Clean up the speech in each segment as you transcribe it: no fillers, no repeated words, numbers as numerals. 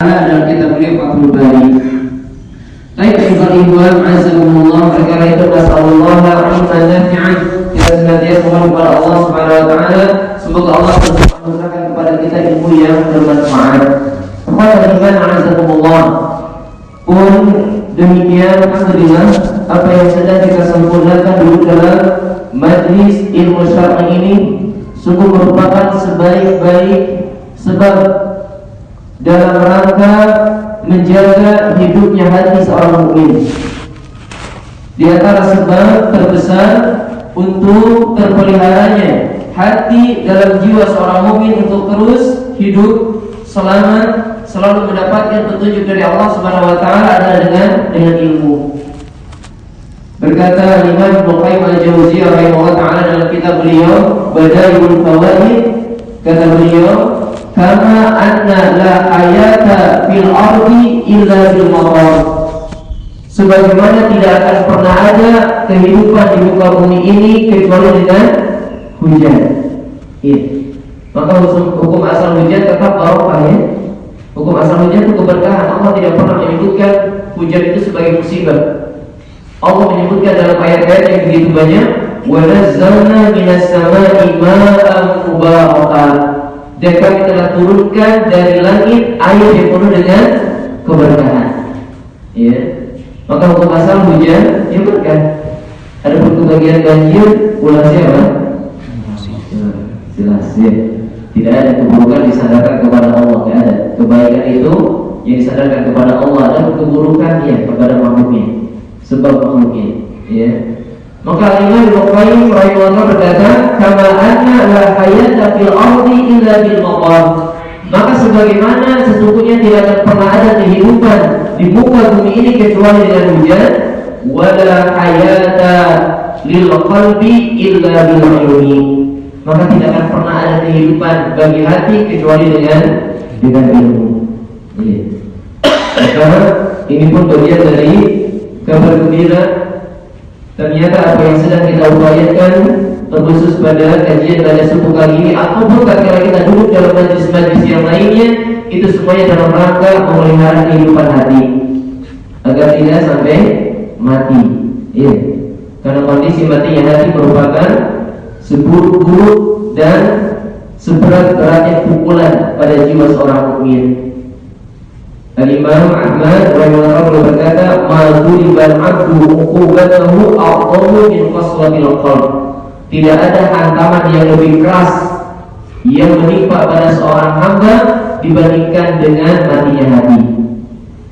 dalam kitab beliau Fathul Bari. Baik ikhwan azakumullah, karena itu nasallallahu ilman nafi'an, kita senantiasa mohon kepada Allah Subhanahu wa taala semoga Allah menurunkan kepada kita ilmu yang bermanfaat. Ikhwan iman azakumullah, pun demikian alhamdulillah apa yang sedang kita sempurnakan dulu dalam majlis ilmu syar'i ini sungguh merupakan sebaik-baik sebab dalam rangka menjaga hidupnya hati seorang mukmin. Di antara sebab terbesar untuk terpeliharanya hati dalam jiwa seorang mukmin untuk terus hidup selamat, selalu mendapatkan petunjuk dari Allah Subhanahu wa taala adalah dengan ilmu. Berkata Imam Ibnu Qayyim al-Jauziyah rahimahullah taala dalam kitab beliau Bada'iul Fawaid, kata beliau, kama anna la hayata fil ardi illa bil matar, sebagaimana tidak akan pernah ada kehidupan di muka bumi ini kecuali dengan hujan. Iya. Maka hukum asal hujan tetap barokah ya. Hukum asal hujan itu keberkahan. Allah tidak pernah menyebutkan hujan itu sebagai musibah. Allah menyebutkan dalam ayat-ayat yang begitu banyak, wa nazzalna minas samaa'i ma'an mubarakan, dan kami telah turunkan dari langit air yang penuh dengan keberkahan. Ya. Maka hukum asal hujan ya berkah. Ada kebagian banjir ulah siapa? Jelas ya. Tidak ada keburukan disandarkan kepada Allah, tidak ada. Kebaikan itu yang disandarkan kepada Allah dan keburukannya kepada makhluknya. Sebab makhluknya, ya. Maka Imam Ibnu Qayyim rahimahullah berkata, kama anna la hayata fil ardi illa bil matar. Maka sebagaimana sesungguhnya tidak akan pernah ada kehidupan di muka bumi ini kecuali dengan hujan, wala hayata lil qalbi illa bil ilmi. Maka tidak akan pernah ada kehidupan bagi hati kecuali dengan ilmu. Ya. Maka ini pun bagian dari kabar gembira. Ternyata apa yang sedang kita upayakan terkhusus pada kajian pada subuh kali ini ataupun ketika kita duduk dalam majlis-majlis yang lainnya, itu semuanya dalam rangka memelihara kehidupan hati agar tidak sampai mati. Iya. Karena kondisi matinya hati merupakan seburuk-buruk dan seberat-beratnya pukulan pada jiwa seorang mukmin. Al-Imam Ahmad rahimahullah berkata, ma duribal abdu uqubatahu a'dhamu min qaswatil qalb. Tidak ada hantaman yang lebih keras yang menimpa pada seorang hamba dibandingkan dengan matinya hati.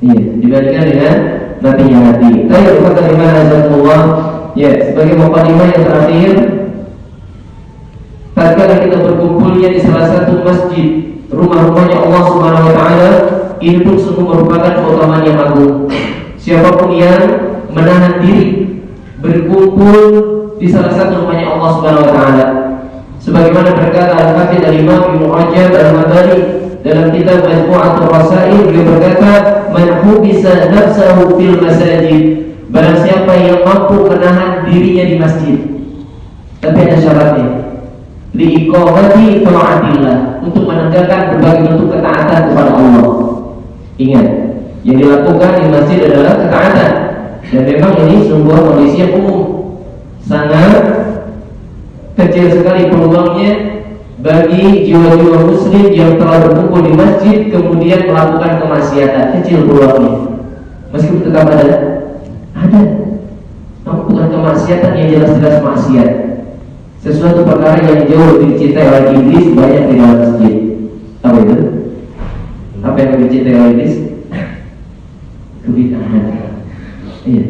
Iya, dibandingkan dengan matinya hati. Saya berkata Imam Azamullah, ya, sebagai mukadimah yang terakhir, tatkala kita berkumpulnya di salah satu masjid rumah-rumahnya Allah Subhanahu wa taala, ini pun sungguh merupakan keutamaan yang agung. Siapapun yang menahan diri berkumpul di salah satu rumahnya Allah Subhanahu wa taala, sebagaimana berkata Al-Hafidz Al-Imam Ibnu Rajab Al-Hambali dalam kitab Majmu'atul Rasail, beliau berkata, man hubisa nafsahu fil masajid, barang siapa yang mampu menahan dirinya di masjid, tapi ada syaratnya, liiqamati ta'atillah, untuk menegakkan berbagai bentuk ketaatan kepada Allah. Ingat, yang dilakukan di masjid adalah ketaatan, dan memang ini sebuah kondisi yang umum. Sangat kecil sekali peluangnya bagi jiwa-jiwa muslim yang telah berkumpul di masjid kemudian melakukan kemaksiatan. Kecil peluangnya, meskipun tetap ada, namun bukan kemaksiatan yang jelas-jelas maksiat, sesuatu perkara yang jauh lebih dicintai oleh iblis banyak di dalam masjid. Apa itu? Apa yang dicintai oleh iblis? Kebid'ahan. Iya.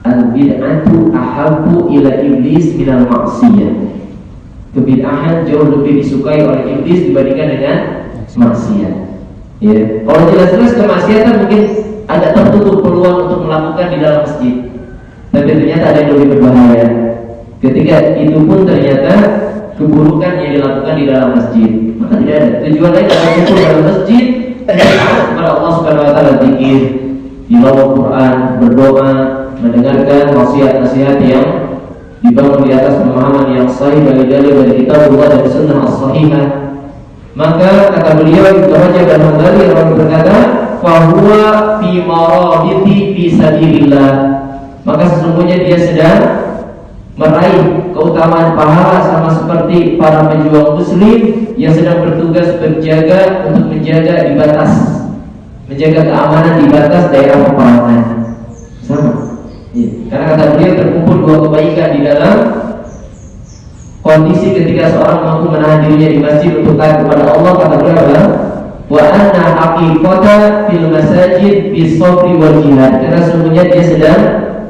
Al-bid'atu ahabbu ila iblis minal maksiyah. Kebid'ahan jauh lebih disukai oleh iblis dibandingkan dengan maksiat. Ya. Kalau jelas-jelas kemaksiatan mungkin agak tertutup peluang untuk melakukan di dalam masjid. Tapi ternyata ada yang lebih berbahaya. Ketika itu pun ternyata keburukan yang dilakukan di dalam masjid, maka tidak ada tujuan lain adalah kumpul dalam masjid kepada Allah Subhanahu wa taala, zikir, tilawah Quran, berdoa, mendengarkan wasiat-nasihat yang dibangun di atas pemahaman yang sahih dari dalil dari kitabullah dan sunnah as-sahihah. Maka kata beliau Ibnu Rajab Al-Hambali yang berkata, fahuwa fi marabiti fi sabilillah, maka sesungguhnya dia sedang meraih keutamaan pahala sama seperti para pejuang muslim yang sedang bertugas berjaga untuk menjaga di batas, menjaga keamanan di batas daerah peperangan. Sama. Ya. Karena kata beliau terkumpul dua kebaikan di dalam kondisi ketika seorang mampu menahan dirinya di masjid untuk taat kepada Allah. Kata beliau adalah wa anna haqiqata fil masajid bis sabri wal jihad, karena sesungguhnya dia sedang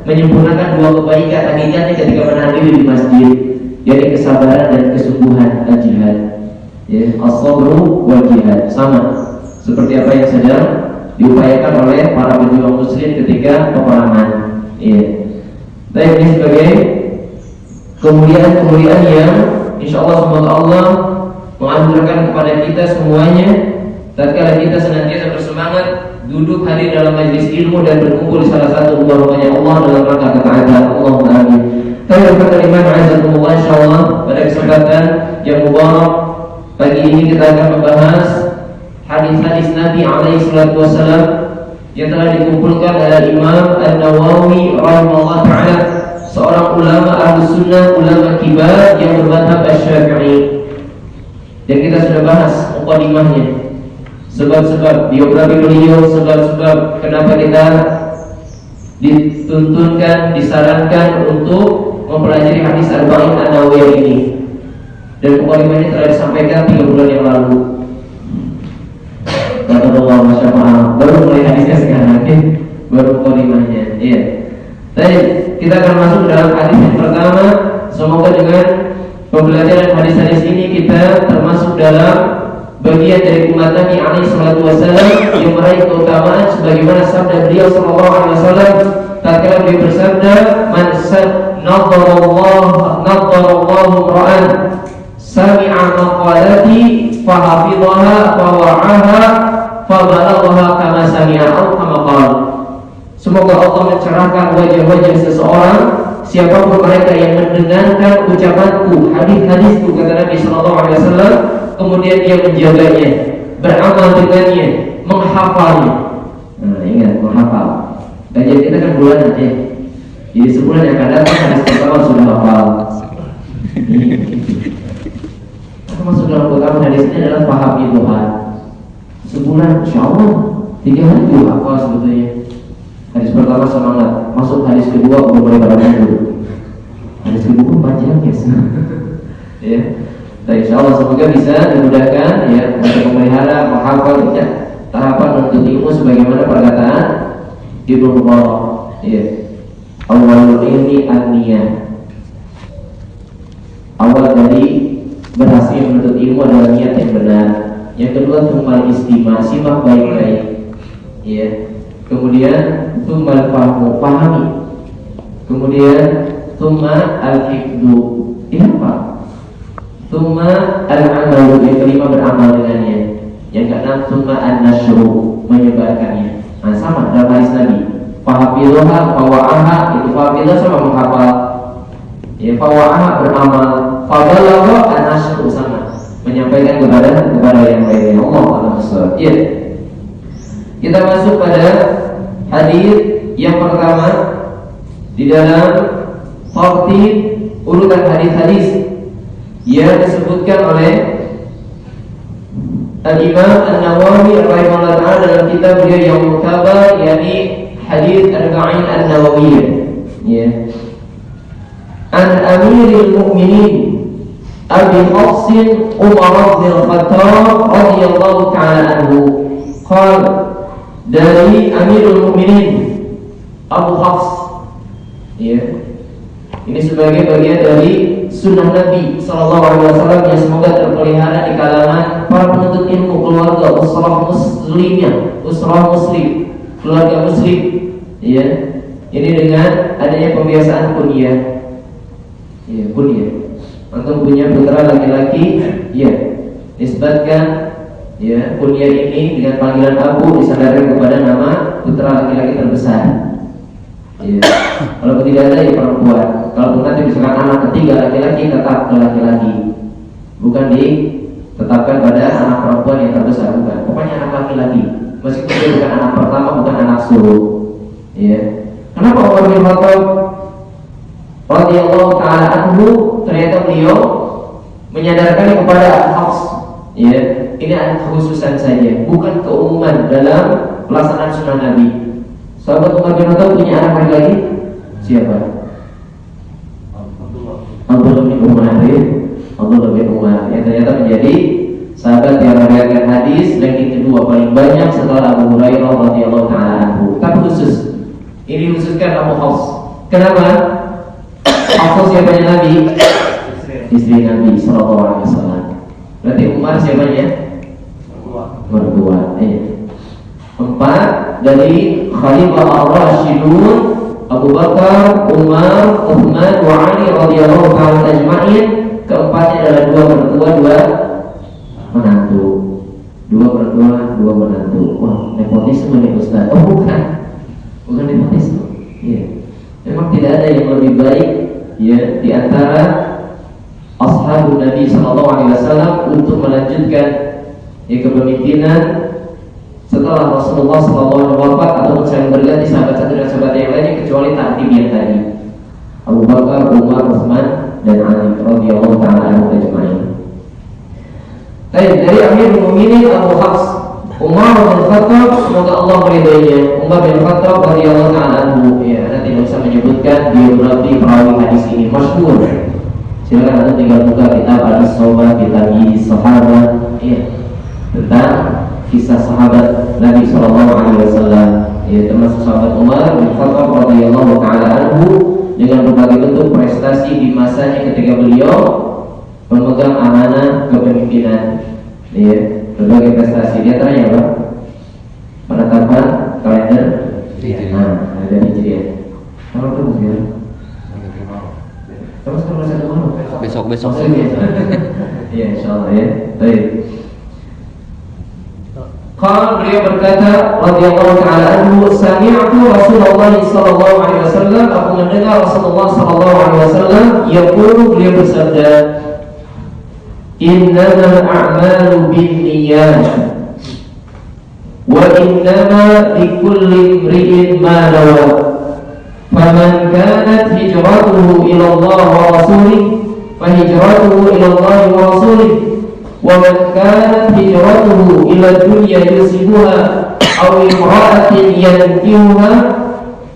menyempurnakan dua kebaikan hakikatnya ketika menahan diri di masjid, yaitu kesabaran dan kesungguhan al-jihad. Ya, as-sabru wal jihad sama seperti apa yang sedang diupayakan oleh para pejuang muslim ketika peperangan. Ya. Baik, ini sebagai kemuliaan-kemuliaan yang insyaallah semoga Allah menganugerahkan kepada kita semuanya tatkala kita senantiasa bersemangat duduk hadir dalam majelis ilmu dan berkumpul di salah satu rumah-rumahnya Allah dalam rangka ketaatan. Allahumma amin. Saya berterima kasih kepada insyaallah pada kesempatan yang mubarak pagi ini kita akan membahas hadis-hadis Nabi alaihi salatu wasallam yang telah dikumpulkan oleh Imam An-Nawawi rahimahullah taala, seorang ulama Ahlus Sunnah, ulama kibar yang bermadzhab Asy-Syafi'i. Dan kita sudah bahas mukadimahnya, sebab-sebab biografi beliau, sebab-sebab kenapa kita dituntunkan, disarankan untuk mempelajari hadis Arba'in An-Nawawiyah ini. Dan mukadimahnya telah disampaikan 3 bulan yang lalu. Allah masyaallah, baru mulai hadisnya sekarang, baru mukadimahnya. Iya. Baik, kita akan masuk dalam hadis yang pertama. Semoga dengan pembelajaran hadis-hadis ini kita termasuk dalam bagian dari umat Nabi alaihi salatu wasallam yang meraih keutamaan sebagaimana sabda beliau sallallahu alaihi wasallam tatkala beliau bersabda, "Man nadharallahu ra'an sami'a maqalati fahafidhaha fawa'aha fabalaghaha kama sami'a aw kama qala." Semoga Allah mencerahkan wajah-wajah seseorang, siapapun mereka yang mendengarkan ucapanku, hadis-hadisku, kata Nabi sallallahu alaihi wasallam, kemudian dia menjaganya, beramal dengannya, menghafalnya. Nah, ingat, menghafal. Kajian kita kan bulanan ya. Jadi sebulan yang akan datang hadis pertama sudah hafal. Masuk dalam keutamaan hadis ini adalah pahami Tuhan. Sebulan, insyaallah 3 hari juga hafal sebetulnya. Hadis pertama semangat, masuk hadis kedua udah mulai pada minggu. Hadis kedua panjang ya. Ya. Dan insyaallah semoga bisa dimudahkan ya untuk memelihara, menghafal ya, tahapan untuk ilmu sebagaimana perkataan Ibnu Mubarak. Ya. Awalul ilmi an-niyah. Awal dari berhasil menuntut ilmu adalah niat yang benar. Yang kedua tumal istimah, simak baik-baik. Ya. Kemudian tumal fahmu, pahami. Kemudian tumal al-hifdu, apa? Tumal al-amalu, yang kelima beramal dengannya. Yang keenam tumal an-nashru, menyebarkannya. Nah, sama dalam hadis Nabi. Fahafidhuha, fawa'aha, itu fahafidhuha sama menghafal. Ya, fawa'aha beramal, fabalagha an-nashru sama menyampaikan kepada yang lainnya. Allah Akbar. Iya. Kita masuk pada hadis yang pertama di dalam tartib urutan hadis-hadis yang disebutkan oleh Al-Imam An-Nawawi rahimahullah ta'ala dalam kitab beliau yang mutabar, yakni hadis Arba'in An-Nawawiyah. Ya. An Amiril Mu'minin Abi Hafsin Umar bin Khattab radhiyallahu ta'ala anhu qala, dari Amirul Mukminin Abu Hafs, ya. Ini sebagai bagian dari sunnah Nabi sallallahu alaihi wasallam yang semoga terpelihara di kalangan para penuntut ilmu, keluarga usrah muslimnya, usrah muslim, keluarga muslim, ya. Ini dengan adanya pembiasaan kunyah. Ya, kunyah. Antum punya putra laki-laki, ya. Nisbatkan ya, kunyah ini dengan panggilan Abu disandarkan kepada nama putra laki-laki terbesar. Ya. Kalau tidak ada ya perempuan. Kalau nanti misalkan anak ketiga laki-laki, tetap ke laki-laki. Bukan ditetapkan pada anak perempuan yang terbesar, bukan. Pokoknya anak laki-laki. Meskipun dia bukan anak pertama bukan anak sulung. Ya. Kenapa Umar bin Khattab radhiyallahu taala anhu ternyata beliau menyadarkan kepada Hafs, ya, ini khususan saja, bukan keumuman dalam pelaksanaan sunnah Nabi. Sahabat Umar bin Khattab punya anak laki-laki siapa? Abdullah bin Umar, Abdullah bin Umar yang ternyata menjadi sahabat yang meriwayatkan hadis ranking kedua paling banyak setelah Abu Hurairah radhiyallahu taala anhu. Tapi khusus ini khususkan Abu Hafs. Kenapa? Hafs siapanya Nabi? Istri Nabi sallallahu alaihi wasallam. Berarti Umar siapanya? Mertua. Empat dari Khalifah ar-Rasyidun Abu Bakar, Umar, Uthman, wa Ali radhiyallahu ta'ala ajma'in. Keempatnya adalah dua mertua, dua menantu. Dua mertua, dua menantu. Wah, nepotisme nih Ustaz. Oh bukan nepotisme. Iya. Memang tidak ada yang lebih baik ya di antara ashabun Nabi sallallahu alaihi wasallam untuk melanjutkan ya kepemimpinan setelah Rasulullah sallallahu alaihi wasallam wafat ataupun saling berganti sahabat satu dan sahabat yang lainnya kecuali takdim yang tadi Abu Bakar, Umar, Utsman dan Ali radhiyallahu taala anhum ajma'in. Baik, dari Amirul Mukminin Abu Hafs Umar bin Khattab, semoga Allah meridainya. Umar bin Khattab radhiyallahu taala anhu. Ya, Anda tidak bisa menyebutkan biografi perawi hadis ini masyhur. Silakan Anda tinggal buka kitab Al-Isabah, kitab Sahabat, ya, tentang kisah sahabat Nabi sallallahu alaihi wasallam, ya, termasuk sahabat Umar bin Khattab radhiyallahu taala anhu dengan berbagai bentuk prestasi di masanya ketika beliau memegang amanah kepemimpinan, ya, berbagai prestasi. Di antaranya apa? Penetapan kalender kalender Hijriah. Kalau terus ya. Terus satu malam. Besok. Ya, insyaallah ya. Baik. Kalau beliau berkata radhiyallahu taala anhu, sami'tu Rasulullah sallallahu alaihi wasallam, aku mendengar Rasulullah sallallahu alaihi wasallam yaqulu, beliau bersabda, innamal a'malu binniyat wa innama likulli imri'in ma nawa, faman kanat hijratuhu ila Allah wa rasulih fa hijratuhu ila Allah wa rasulih, wa man kanat hijratuhu ila dunya yusibuha aw imra'atin yankihuha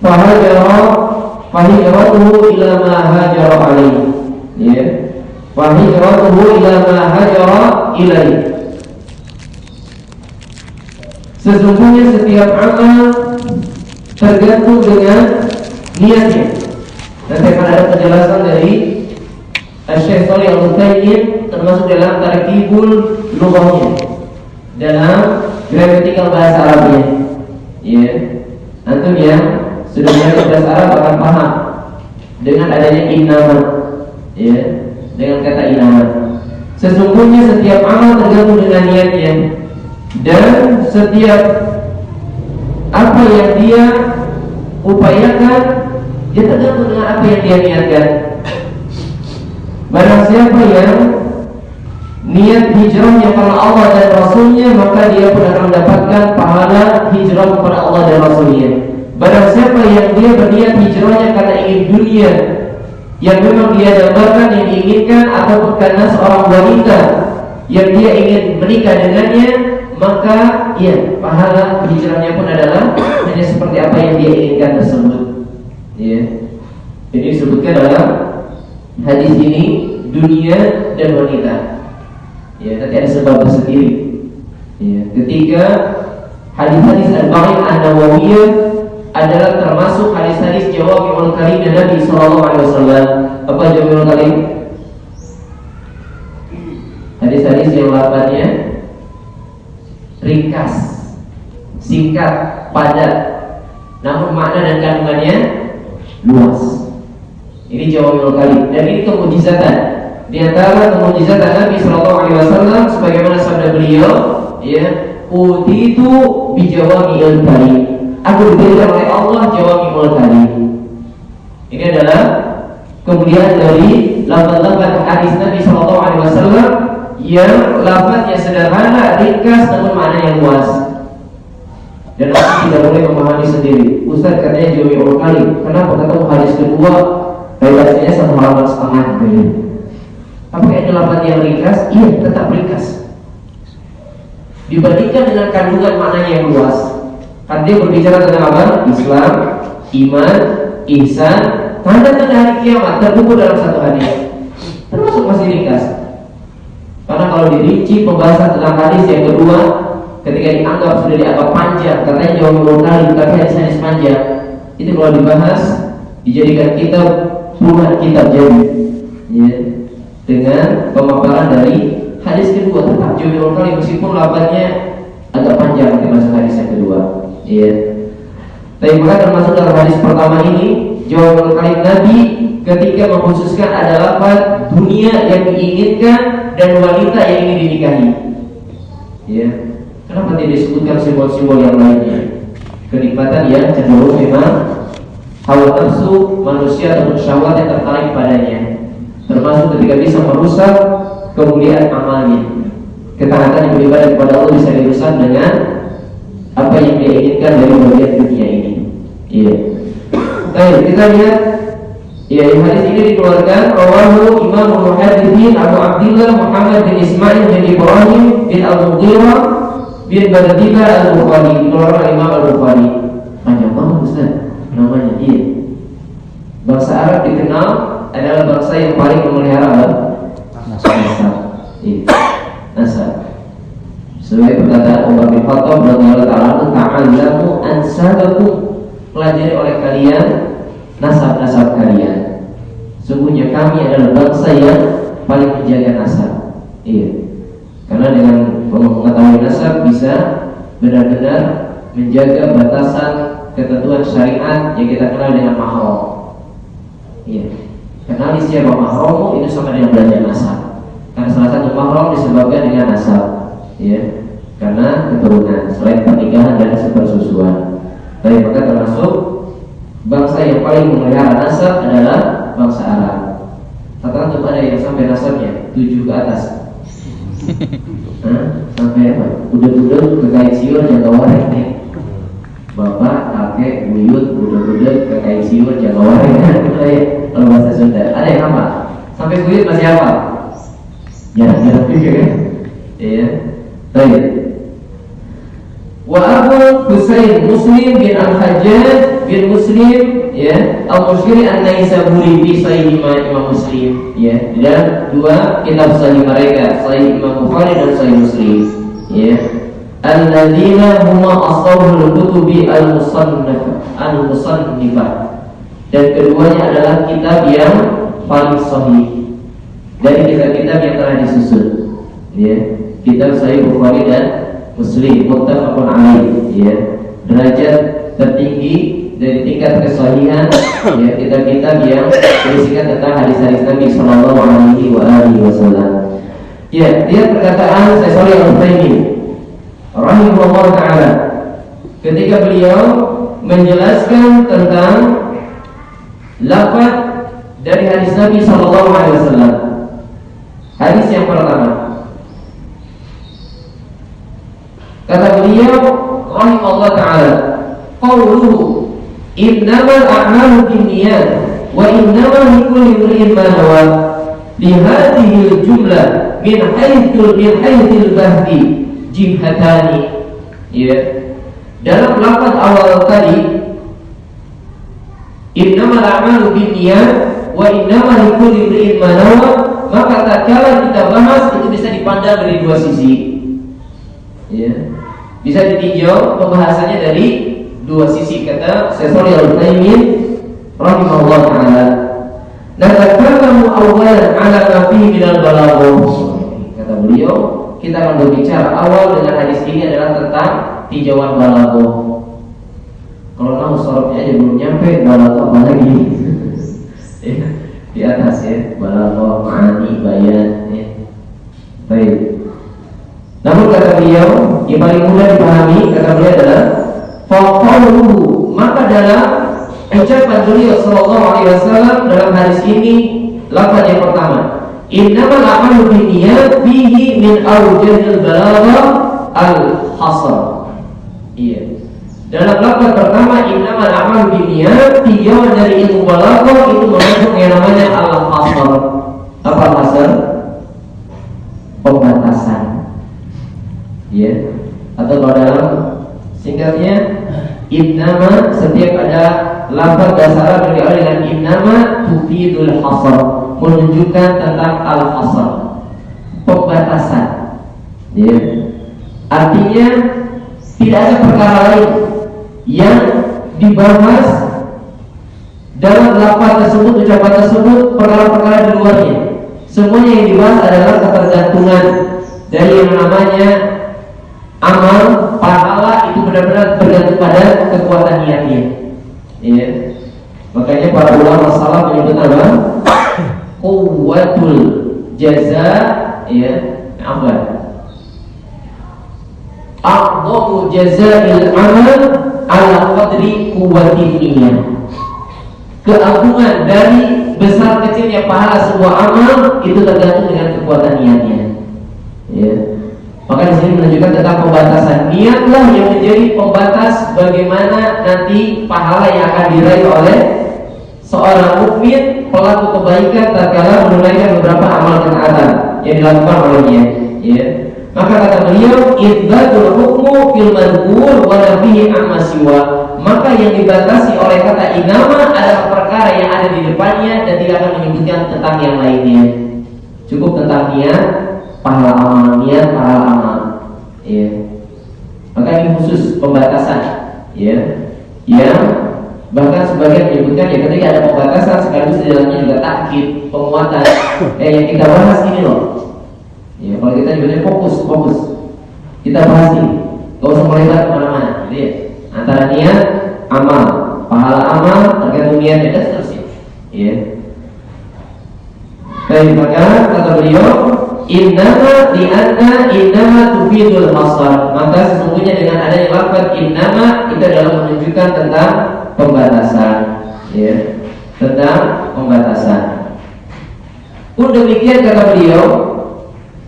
fa hijratuhu ila ma hajara alaihi, ya, fa hijratuhu ila ma hajara ilaihi. Sesungguhnya setiap amal tergantung dengan niatnya. Nanti akan ada penjelasan dari Syekh Shalih Al-Utsaimin termasuk dalam tarkibul lughahnya, dalam gramatikal bahasa Arabnya. Ya, antum yang sudah belajar bahasa Arab akan paham dengan adanya innama, ya, dengan kata innama. Sesungguhnya setiap amal tergantung dengan niatnya, dan setiap apa yang dia upayakan dia tergantung dengan apa yang dia niatkan. Barang siapa yang niat hijrahnya karena Allah dan Rasulnya, maka dia pun akan mendapatkan pahala hijrah kepada Allah dan Rasulnya. Barang siapa yang dia berniat hijrahnya karena ingin dunia yang memang dia dambakan, yang diinginkan, ataupun karena seorang wanita yang dia ingin menikah dengannya, maka ya pahala hijrahnya pun adalah hanya seperti apa yang dia inginkan tersebut. Ya, jadi disebutkan dalam hadis ini dunia dan wanita. Ya, nanti ada sebab tersendiri. Ya, ketika hadis-hadis Al-Baqi' An-Nawawiyah adalah termasuk hadis-hadis Jawami'ul Kalim dari Nabi sallallahu alaihi wasallam. Apa Jawami'ul Kalim? Hadis-hadis yang lafaznya ringkas, singkat, padat, namun makna dan kandungannya luas. Ini Jawami'ul Kalim, dan ini kemujizatan. Di antara kemujizatan Nabi sallallahu alaihi wasallam sebagaimana sabda beliau, ya, utitu bi Jawami'ul Kalim. Aku diberikan oleh Allah Jawami'ul Kalim. Ini adalah kemuliaan dari lafaz-lafaz hadis Nabi sallallahu alaihi wasallam yang lafaznya sederhana, ringkas, namun maknanya luas. dan aku tidak boleh memahami sendiri. Ustaz katanya jami'ul kalim. Kenapa ketemu hadis kedua redaksinya 1,5 halaman gitu. Apakah ini lafaz yang ringkas? Iya, tetap ringkas. Dibandingkan dengan kandungan maknanya yang luas. Kan dia berbicara tentang apa? Islam, iman, ihsan, tanda-tanda hari kiamat terkumpul dalam satu hadis. Termasuk masih ringkas. Karena kalau dirinci pembahasan tentang hadis yang kedua, ketika dianggap sudah dianggap panjang, katanya jauh kali, tapi hadis panjang, itu kalau dibahas dijadikan kitab puluhan kitab jadi, ya, dengan pemaparan dari hadis kedua tetap jauh kali meskipun lafaznya agak panjang termasuk hadis yang kedua, ya. Tapi maka termasuk dalam hadis pertama ini jauh kali Nabi ketika mengkhususkan ada lafaz dunia yang diinginkan dan wanita yang ingin dinikahi, ya. Kenapa tidak disebutkan simbol-simbol yang lainnya? Kenikmatan yang cenderung memang hawa nafsu manusia ataupun syahwat yang tertarik padanya, termasuk ketika bisa merusak kemuliaan amalnya. Ketaatan yang beribadah kepada Allah bisa dirusak dengan apa yang dia inginkan dari bagian dunia ini. Iya. Baik, kita lihat. Ya, hadis ini dikeluarkan rawahu Imam Muhadditsin Abu Abdullah Muhammad bin Ismail bin Ibrahim bin Al-Mughirah bin Bardibah Al-Bukhari, dikeluarkan Imam Al-Bukhari. Panjang banget Ustaz namanya. Iya. Bangsa Arab dikenal adalah bangsa yang paling memelihara nasab. Iya. Nasab. Sebagai perkataan Umar bin Khattab radhiyallahu ta'ala, ta'allamu ansabakum, pelajari oleh kalian nasab-nasab kalian. Sungguhnya kami adalah bangsa yang paling menjaga nasab. Iya. Karena dengan mengetahui nasab bisa benar-benar menjaga batasan ketentuan syariat yang kita kenal dengan mahram. Iya. Kenali siapa mahrammu itu sama dengan belajar nasab. Karena salah satu mahram disebabkan dengan nasab. Iya. Karena keturunan selain pernikahan dan sepersusuan. Tapi maka termasuk bangsa yang paling memelihara nasab adalah bangsa Arab. Katakan ada yang sampai nasabnya 7 ke atas. Sampai apa? Udah-udah kekait siur jaga wareng nih. Bapak, kakek, buyut, udah-udah kekait siur jaga wareng. Kalau bahasa Sunda. Ada yang apa? Sampai buyut masih apa? Jarang-jarang juga kan? Iya. Baik. Wa Abu Husain Muslim bin Al-Hajjaj bin Muslim, ya, Al-Mushiri An-Naisaburi bi Sahih Imam Muslim, ya. Dan 2 kitab sahih mereka, Sahih Imam Bukhari dan Sahih Muslim, ya. Alladzina huma ashabul kutubi al-musannifah. Dan keduanya adalah kitab yang paling sahih dari kitab-kitab yang telah disusun, ya. Kitab Sahih Bukhari dan Muslim muttafaqun alaih, ya. Derajat tertinggi dari tingkat kesahihan, ya, kitab-kitab yang berisikan tentang hadis-hadis Nabi sallallahu alaihi wasallam. Ya, dia perkataan Syekh Shalih Al-Utsaimin rahimahullah taala ketika beliau menjelaskan tentang lafaz dari hadis Nabi sallallahu alaihi wasallam. Hadis yang pertama, kata beliau rahimahullah ta'ala, qauluhu innamal a'malu binniyat wa innamal likulli imrin ma nawa. Li hadhihi al-jumlah min haythil bahthi jihhatani. Ya. Dalam lafaz awal tadi innamal a'malu binniyat wa innamal likulli imrin ma nawa, maka tatkala kita bahas itu bisa dipandang dari 2 sisi. Ya. Bisa ditinjau pembahasannya dari 2 sisi, kata Syekh Shalih Al-Utsaimin rahimahullah taala. Natakallamu awwalan 'ala ma fihi min al-balaghah. Kata beliau, kita akan berbicara awal dengan hadis ini adalah tentang tinjauan balaghah. Kalau nahu sorobnya aja belum nyampe, balaghah apa lagi? Ya, di atas ya, balaghah, ma'ani, bayan, ya. Baik. Namun kata beliau yang paling mudah dipahami, kata beliau adalah faqauluhu, maka dalam ucapan beliau sallallahu alaihi wasallam dalam hadis ini lafaz yang pertama, innamal a'malu binniyat fihi min awjahil balaghah al-hasr. Iya. Dalam lafaz pertama innamal a'malu binniyat, tinjauan dari ilmu balaghah itu mengandung yang namanya al-hasr. Apa hasr? Pembatasan. Ya. Atau kalau dalam singkatnya innama, setiap ada lafaz bahasa Arab yang diawali dengan innama tufidul hasr, menunjukkan tentang al-hasr, pembatasan. Ya. Artinya tidak ada perkara lain yang dibahas dalam lafaz tersebut, ucapan tersebut, perkara-perkara di luarnya. Semuanya yang dibahas adalah ketergantungan dari yang namanya amal, pahala itu benar-benar bergantung pada kekuatan niatnya. Ya. Makanya para ulama salaf menyebut apa? Quwwatul jaza, ya, apa? A'dhamu jazaa'il amal ala qadri quwwatin niyyah. Keagungan dari besar kecilnya pahala sebuah amal itu tergantung dengan kekuatan niatnya. Ya. Maka di sini menunjukkan tentang pembatasan. Niatlah yang menjadi pembatas bagaimana nanti pahala yang akan diraih oleh seorang mukmin pelaku kebaikan tatkala menunaikan beberapa amal ketaatan yang dilakukan olehnya. Ya. Maka kata beliau, idzatul hukmu fil madhkur wa nafihi amma siwa. Maka yang dibatasi oleh kata inama adalah perkara yang ada di depannya dan tidak akan menyebutkan tentang yang lainnya. Cukup tentang niat, pahala amal, niat, pahala amal. Ya. Maka ini khusus pembatasan. Ya. Yang bahkan sebagian menyebutkan ya ketika ada pembatasan sekaligus di dalamnya juga takkid, penguatan. Yang kita bahas ini loh. Ya, kalau kita nyebutnya fokus, kita bahas ini, gak usah melebar kemana-mana. Jadi ya, antara niat, amal, pahala amal, tergantung niatnya dan seterusnya. Ya. Baik, maka kata beliau, innama tufidul hasar. Maka sesungguhnya dengan adanya lafaz innama itu adalah menunjukkan tentang pembatasan. Ya, tentang pembatasan. Pun demikian kata beliau.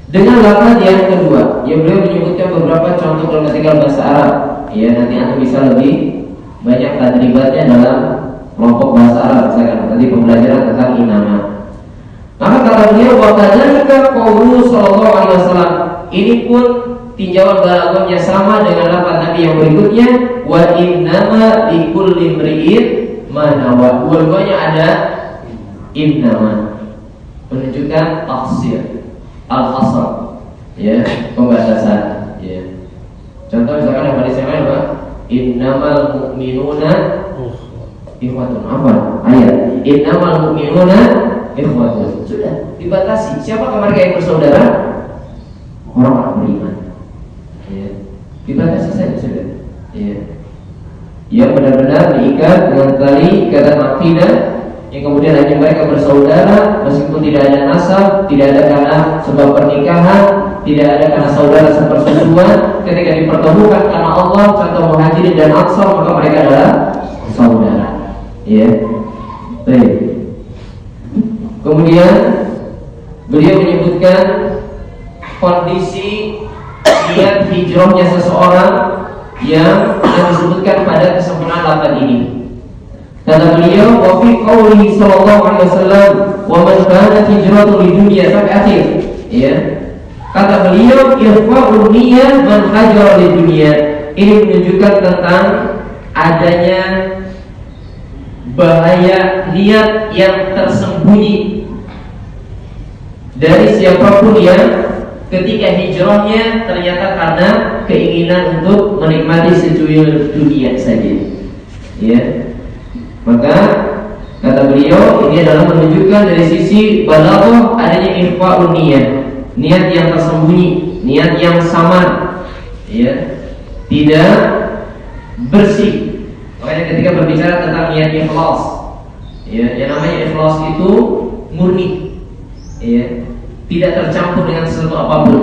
Dengan lafaz yang kedua, yang beliau menyebutkan beberapa contoh grammatikal bahasa Arab. Ya, nanti Anda bisa lebih banyak tadribatnya dalam kelompok bahasa Arab, misalkan tadi pembelajaran tentang inama. Maka kata beliau, wa kadzalika qaulu sallallahu alaihi wasallam. Ini pun tinjauan balaghahnya sama dengan lafaz Nabi yang berikutnya, wa innama likulli imri'in ma nawa. Dua-duanya ada innama, menunjukkan tafsir. Al-hasr, ya, pembatasan, ya. Contoh misalkan yang hadis yang lain apa? Innamal mu'minuna ikhwatun. Apa? Ayat. Innamal mu'minuna ikhwatun. Sudah dibatasi. Siapakah mereka yang bersaudara? Orang-orang beriman. Ya. Dibatasi saja sudah. Ya. Yang benar-benar diikat dengan tali ikatan akidah, yang kemudian hanya mereka bersaudara meskipun tidak ada nasab, tidak ada karena sebab pernikahan, tidak ada karena saudara sepersusuan. Ketika dipertemukan karena Allah, contoh Muhajirin dan Ansar, maka mereka adalah saudara. Ya, baik. Kemudian beliau menyebutkan kondisi niat hijrahnya seseorang yang disebutkan pada kesempurnaan lafaz ini. Kata beliau, wa fi qoulihi sallallahu alaihi wasallam, wa man kanat hijratuhu lidunya, sampai akhir. Ya. Kata beliau, irfa'un niyyah man hajara lidunya. Ini menunjukkan tentang adanya bahaya niat yang tersembunyi dari siapapun yang ketika hijrahnya ternyata karena keinginan untuk menikmati secuil dunia saja. Ya. Maka kata beliau ini adalah menunjukkan dari sisi balaghah adanya irfa'un niyyah, niat yang tersembunyi, niat yang samar, ya, tidak bersih. Makanya ketika berbicara tentang niat ikhlas, ya, yang namanya ikhlas itu murni, ya, tidak tercampur dengan sesuatu apapun.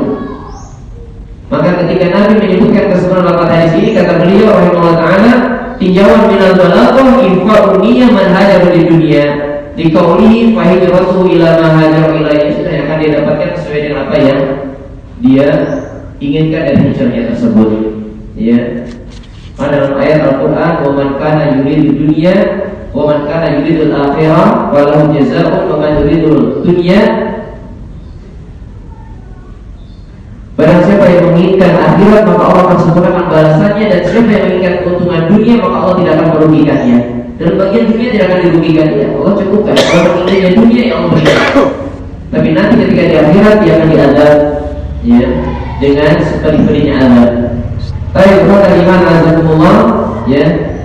Maka ketika Nabi menyebutkan kesempurnaan lafaz hadis ini, kata beliau rahimahullah taala, tinjauan minal balaghah infa'un niyyah man hajara di dunia, di qaulihi fa hijratuhu ila ma hajara ilaihi, sudah akan dia dapatkan sesuai dengan apa yang dia inginkan dari hijrahnya tersebut. Ya. Dalam ayat Al-Quran, wa man kana yuridu dunya wa man kana yuridul akhirah wa lahu jazaa'un wa man yuridul dunya. Barang siapa yang menginginkan akhirat maka Allah akan sempurnakan balasannya, dan siapa yang menginginkan keuntungan dunia maka Allah tidak akan merugikannya. Dalam bagian dunia tidak akan dirugikannya, Allah cukupkan. Kalau menginginkan dunia yang Allah berikan, tapi nanti ketika di akhirat dia akan diazab, ya, dengan seperti-perinya azab. Baik, kata Imam Azzaikumullah, ya,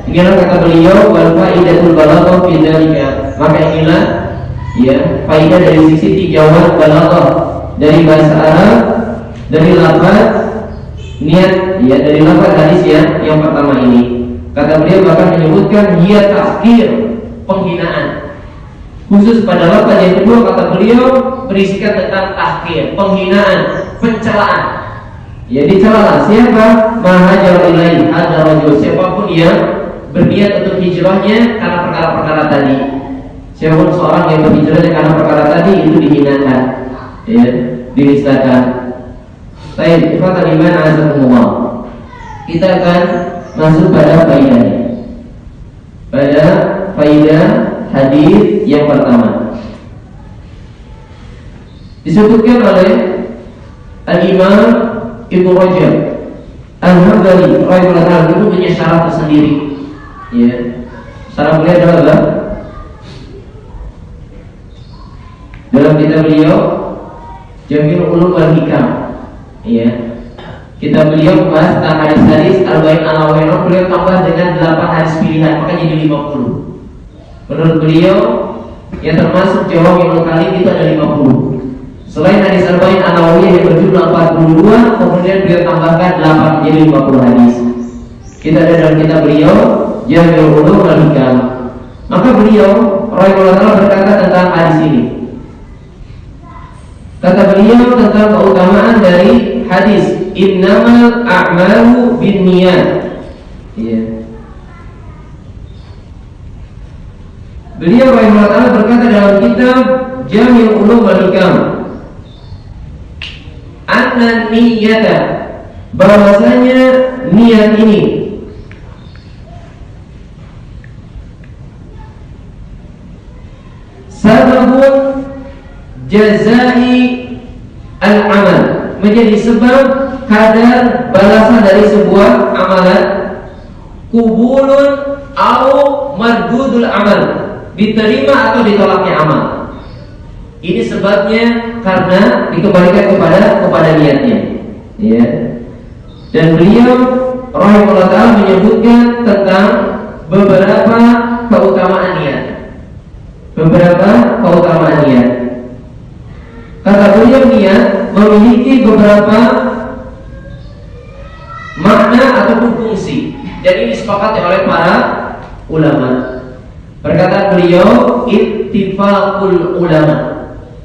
inilah kata beliau, wal faidatul balaghah fi dzalika. Maka inilah, ya, faidah dari sisi tinjauan balaghah dari bahasa Arab, dari lafaz niat, ya, dari lafaz hadis yang pertama ini. Kata beliau bahkan menyebutkan hiya tahqir, penghinaan. Khusus pada lafaz yang kedua kata beliau berisikan tentang tahqir, penghinaan, pencelaan. Ya, dicela siapa? Mahajar ilaih ada rajul, siapapun yang berniat untuk hijrahnya karena perkara-perkara tadi. Siapapun seorang yang berhijrahnya karena perkara tadi itu dihinakan, ya, dinistakan. Baik, ikhwatal iman azakumullah. Kita akan masuk pada faidahnya. Pada faidah hadis yang pertama. Disebutkan oleh Al-Imam Ibnu Rajab Al-Hambali rahimahullah, itu punya syarat tersendiri. Ya, syarat beliau adalah dalam kitab beliau Jami'ul Ulum wal Hikam. Ya, kitab beliau membahas tentang hadis-hadis Arba'in An-Nawawi, beliau tambah dengan 8 hadis pilihan, maka jadi 50. Menurut beliau yang termasuk Jawami'ul Kalim itu ada 50. Selain hadis Arba'in An-Nawawi yang berjumlah 42, kemudian beliau tambahkan 8 menjadi 50 hadis. Kita ada dalam kitab beliau Jami'ul Ulum wal Hikam. Maka beliau rahimahullah berkata tentang hadis ini. Kata beliau tentang keutamaan dari hadis innamal a'malu binniyat. Ya. Beliau rahimahullah berkata dalam kitab Jami'ul Ulum wal Hikam, anna niyata, bahwasanya niat ini sababun jazai al-amal, menjadi sebab kadar balasan dari sebuah amalan, kubulun au mardudul amal, diterima atau ditolaknya amal. Ini sebabnya karena dikembalikan kepada niatnya, ya. Dan beliau rahimahullah ta'ala menyebutkan tentang beberapa keutamaan niat. Beberapa keutamaan niat. Kata beliau niat memiliki beberapa makna ataupun fungsi, dan ini disepakati oleh para ulama. Perkataan beliau ittifaqul ulama,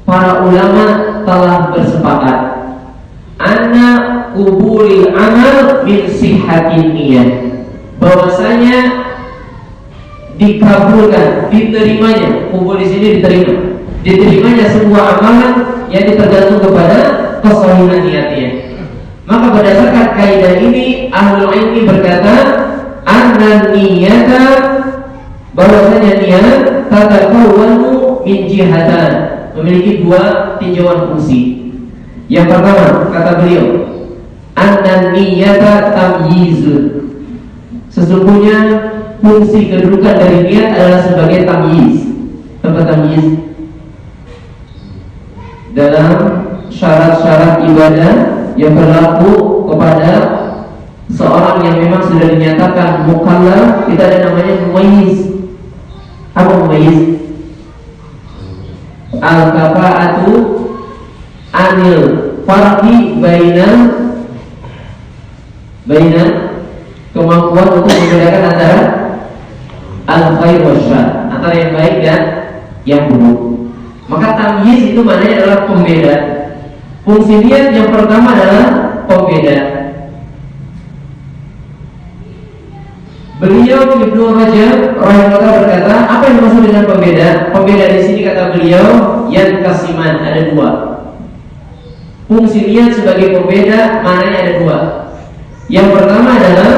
para ulama telah bersepakat anna qubulil amal min sihhatin niyyah, bahwasanya dikabulkan, diterimanya, kubul di sini diterimanya sebuah amalan yang tergantung kepada kesahihan niatnya. Maka berdasarkan kaidah ini ahlul ilmi berkata anna niyyata, bahwasanya niat tatakawwanu min jihatan, memiliki dua tinjauan fungsi. Yang pertama kata beliau anna niyyata tamyizun, sesungguhnya fungsi kedudukan dari niat adalah sebagai tamyiz. Apa tamyiz? Dalam syarat-syarat ibadah yang berlaku kepada seorang yang memang sudah dinyatakan mukallaf, kita ada namanya mumayyiz. Apa mumayyiz? Al-kafa'atu anil farqi baina kemampuan untuk membedakan antara al-khair wa syarr, antara yang baik dan yang buruk. Maka tamyiz itu maknanya adalah pembeda. Fungsi niat yang pertama adalah pembeda. Beliau Ibnu Rajab rahimahullah berkata, apa yang dimaksud dengan pembeda? Pembeda di sini kata beliau yang kasiman, ada dua. Fungsi niat sebagai pembeda maknanya ada dua. Yang pertama adalah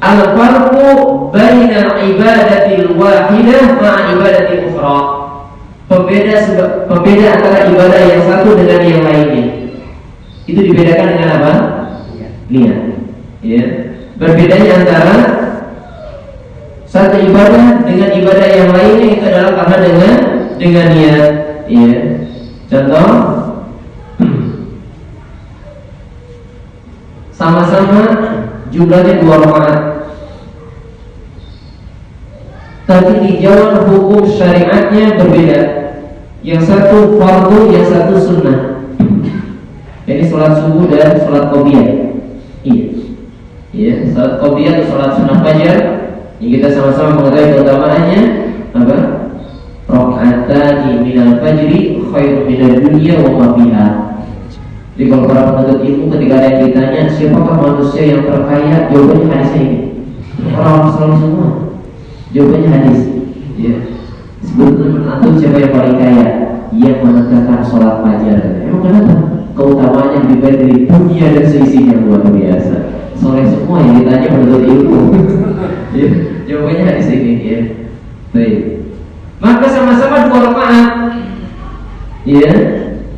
al-farqu bainal ibadatil wahidah ma'a ibadatil ukhra. Pembeda antara ibadah yang satu dengan yang lainnya. Itu dibedakan dengan apa? Niat. Ya. Berbedanya antara satu ibadah dengan ibadah yang lainnya itu adalah karena dengan niat. Ya. Contoh, sama-sama jumlahnya 2 rakaat, tapi tinjauan hukum syariatnya berbeda. Yang satu fardu, yang satu sunnah. Ini sholat subuh dan sholat qobiyah. Iya, ya, sholat qobiyah atau sholat sunnah fajar. Yang kita sama-sama mengetahui keutamaannya apa? Rakaatani minal fajri khairu minad dunya wa ma fiha. Jadi kalau para penuntut ilmu ketika ada yang ditanya siapakah manusia yang terkaya, jawabannya hadis ini. Orang selalu semua jawabannya hadis. Ya. Sebetulnya antum siapa yang paling kaya? Yang menegakkan sholat fajar. Emang kenapa? Keutamaannya lebih baik dari dunia dan seisinya, luar biasa. Soleh semua yang ditanya penuntut ilmu. Ya. Jawabannya hadis ini. Ya. Baik. Maka sama-sama 2 rakaat. Ya.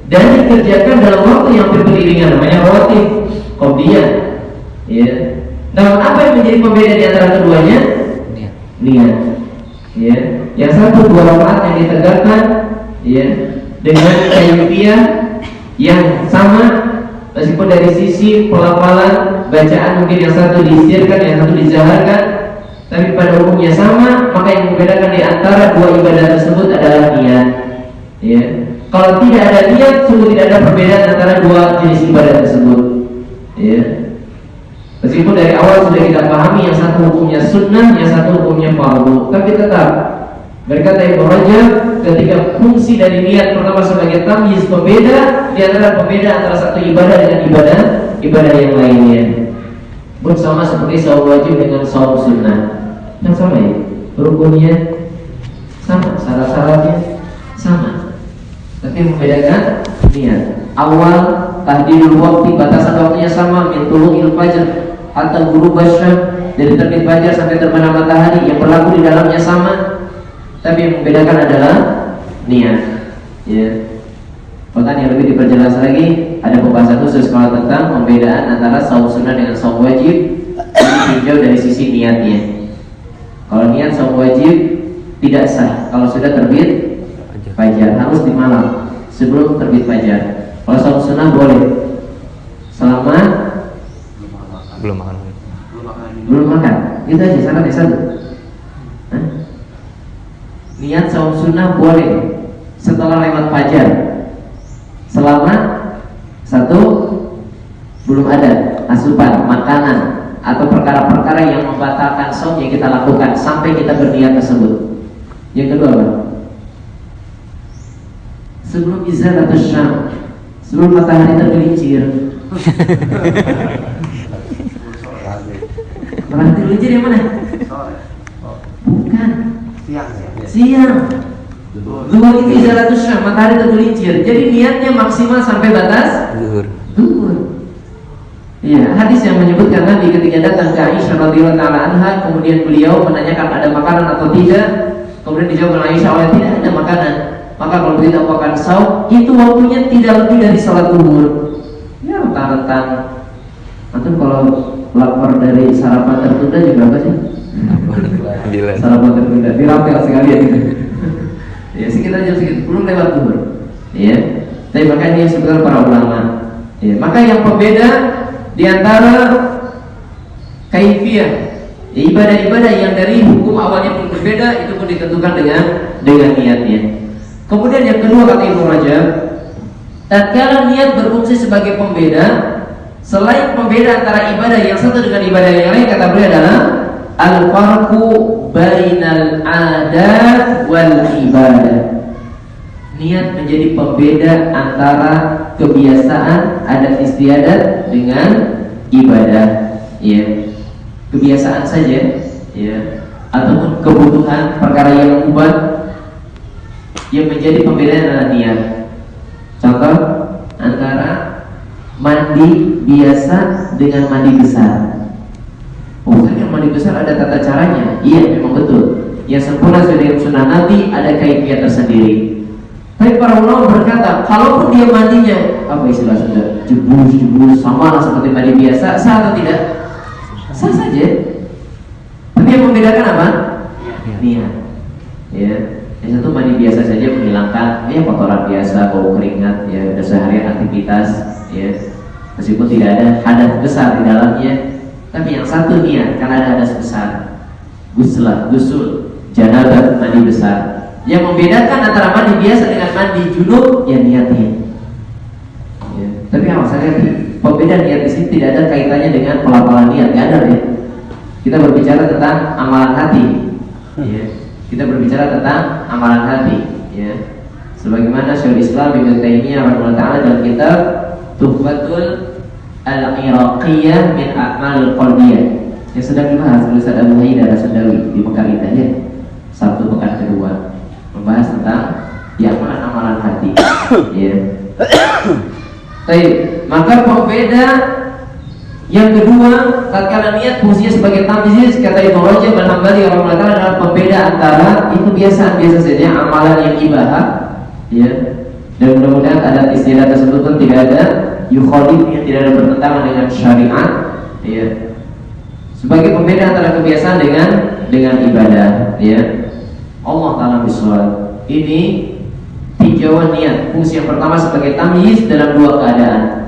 Dan dikerjakan dalam waktu yang beriringan, namanya rawatib qobiyah. Ya. Namun apa yang menjadi pembeda di antara keduanya? Niat. Ya. Yang satu 2 rakaat yang ditegakkan, ya, dengan kaifiyah yang sama, meskipun dari sisi pelafalan bacaan mungkin yang satu disirkan, yang satu dizaharkan, tapi pada umumnya sama. Maka yang membedakan di antara 2 ibadah tersebut adalah niat. Ya. Kalau tidak ada niat, sungguh tidak ada perbedaan antara 2 jenis ibadah tersebut. Ya. Meskipun dari awal sudah kita pahami yang satu hukumnya sunnah, yang satu hukumnya fardu, tapi tetap berkata Ibnu Rajab, ketika fungsi dari niat pertama sebagai tamyiz pembeda di antara pembeda antara satu ibadah dengan ibadah yang lainnya. Pun sama seperti saum wajib dengan saum sunnah. Kan sama ya? Rukunnya sama, syarat-syaratnya sama. Tapi membedakan niat. Awal tahdidul waktu, batasan waktunya sama, min tulu'il fajr hatta ghurub asy-syams, dari terbit fajar sampai terbenam matahari, yang berlaku di dalamnya sama. Tapi yang membedakan adalah niat. Ya. Bahkan yang lebih diperjelas lagi, ada pembahasan khusus kalau tentang pembedaan antara saum sunnah dengan saum wajib. Ditinjau dari sisi niatnya. Kalau niat saum wajib tidak sah kalau sudah terbit fajar, harus di malam sebelum terbit fajar. Kalau saum sunnah boleh selama belum makan. Itu aja syaratnya satu. Niat saum sunnah boleh setelah lewat fajar, selama satu belum ada asupan makanan atau perkara-perkara yang membatalkan saum yang kita lakukan sampai kita berniat tersebut. Yang kedua apa? Sebelum izalatus syam, sebelum matahari tergelincir. Matahari tergelincir yang mana? Bukan. Siang. Zuhur itu izalatus syam, matahari tergelincir. Jadi niatnya maksimal sampai batas zuhur. Iya, hadis yang menyebutkan Nabi ketika datang ke Aisyah radhiyallahu taala anha, kemudian beliau menanyakan ada makanan atau tidak. Kemudian dijawab oleh Aisyah, "Oh, tidak ada makanan." Maka kalau kita akan saum, itu waktunya tidak lebih dari salat zuhur. Ya, rentang-rentang. Atau kalau lapar dari sarapan tertunda juga apa sih? Sarapan tertunda, dirapel sekalian gitu. Ya, sekitar jam segitu, belum lewat zuhur. Ya. Tapi makanya ini sebenarnya para ulama. Ya, maka yang pembeda di antara kaifiyah ibadah-ibadah yang dari hukum awalnya pun berbeda, itu pun ditentukan dengan niatnya. Kemudian yang kedua kata Ibnu Rajab, tatkala niat berfungsi sebagai pembeda, selain pembeda antara ibadah yang satu dengan ibadah yang lain, kata beliau adalah al-farqu bainal adat wal ibadah. Niat menjadi pembeda antara kebiasaan adat istiadat dengan ibadah. Ya. Kebiasaan saja, ya, ataupun kebutuhan perkara yang mubah, yang menjadi pembedaan adalah niat. Contoh antara mandi biasa dengan mandi besar. Oh, saya mandi besar ada tata caranya. Iya, memang betul. Yang sempurna sesuai sunnah Nabi ada kaifiat tersendiri. Tapi para ulama berkata, kalaupun dia mandinya apa istilah sudah jebus sama lah seperti mandi biasa, sah atau tidak? Sah saja. Tapi yang membedakan apa? Niat. Ya. Yang satu mandi biasa saja menghilangkan kotoran biasa, bau keringat, ya udah seharian aktivitas, ya. Meskipun tidak ada hadas besar di dalamnya, tapi yang satu niat karena ada hadas besar. Gusul, janabah, mandi besar. Yang membedakan antara mandi biasa dengan mandi junub ya niatnya. Ya. Tapi awas hati, pembedaan niat di sini tidak ada kaitannya dengan pelafalan niat, nggak ada ya. Kita berbicara tentang amalan hati. Ya. Kita berbicara tentang amalan hati. Ya. Sebagaimana Syekhul Islam Ibnu Taimiyah rahimahullah taala dalam kitab Tuhfatul Al-Iraqiyah min A'malil Qalbiyah yang sedang dibahas oleh Ustaz Abu Haidar As-Sundawi di Mekah ya. Sabtu pekan kedua membahas tentang amalan hati. Ya. Baik, maka pembeda yang kedua, tatkala niat fungsinya sebagai tamyiz, kata Ibnu Rajab Al-Hambali rahimahullah taala adalah pembeda antara itu biasa saja amalan yang ibadah, ya. Dan mudah-mudahan adat istilah tersebut pun tidak ada yukhalif, yang tidak ada bertentangan dengan syariat, ya. Sebagai pembeda antara kebiasaan dengan ibadah, ya. Allah taala bisawab. Ini tinjauan niat. Fungsi yang pertama sebagai tamyiz dalam dua keadaan.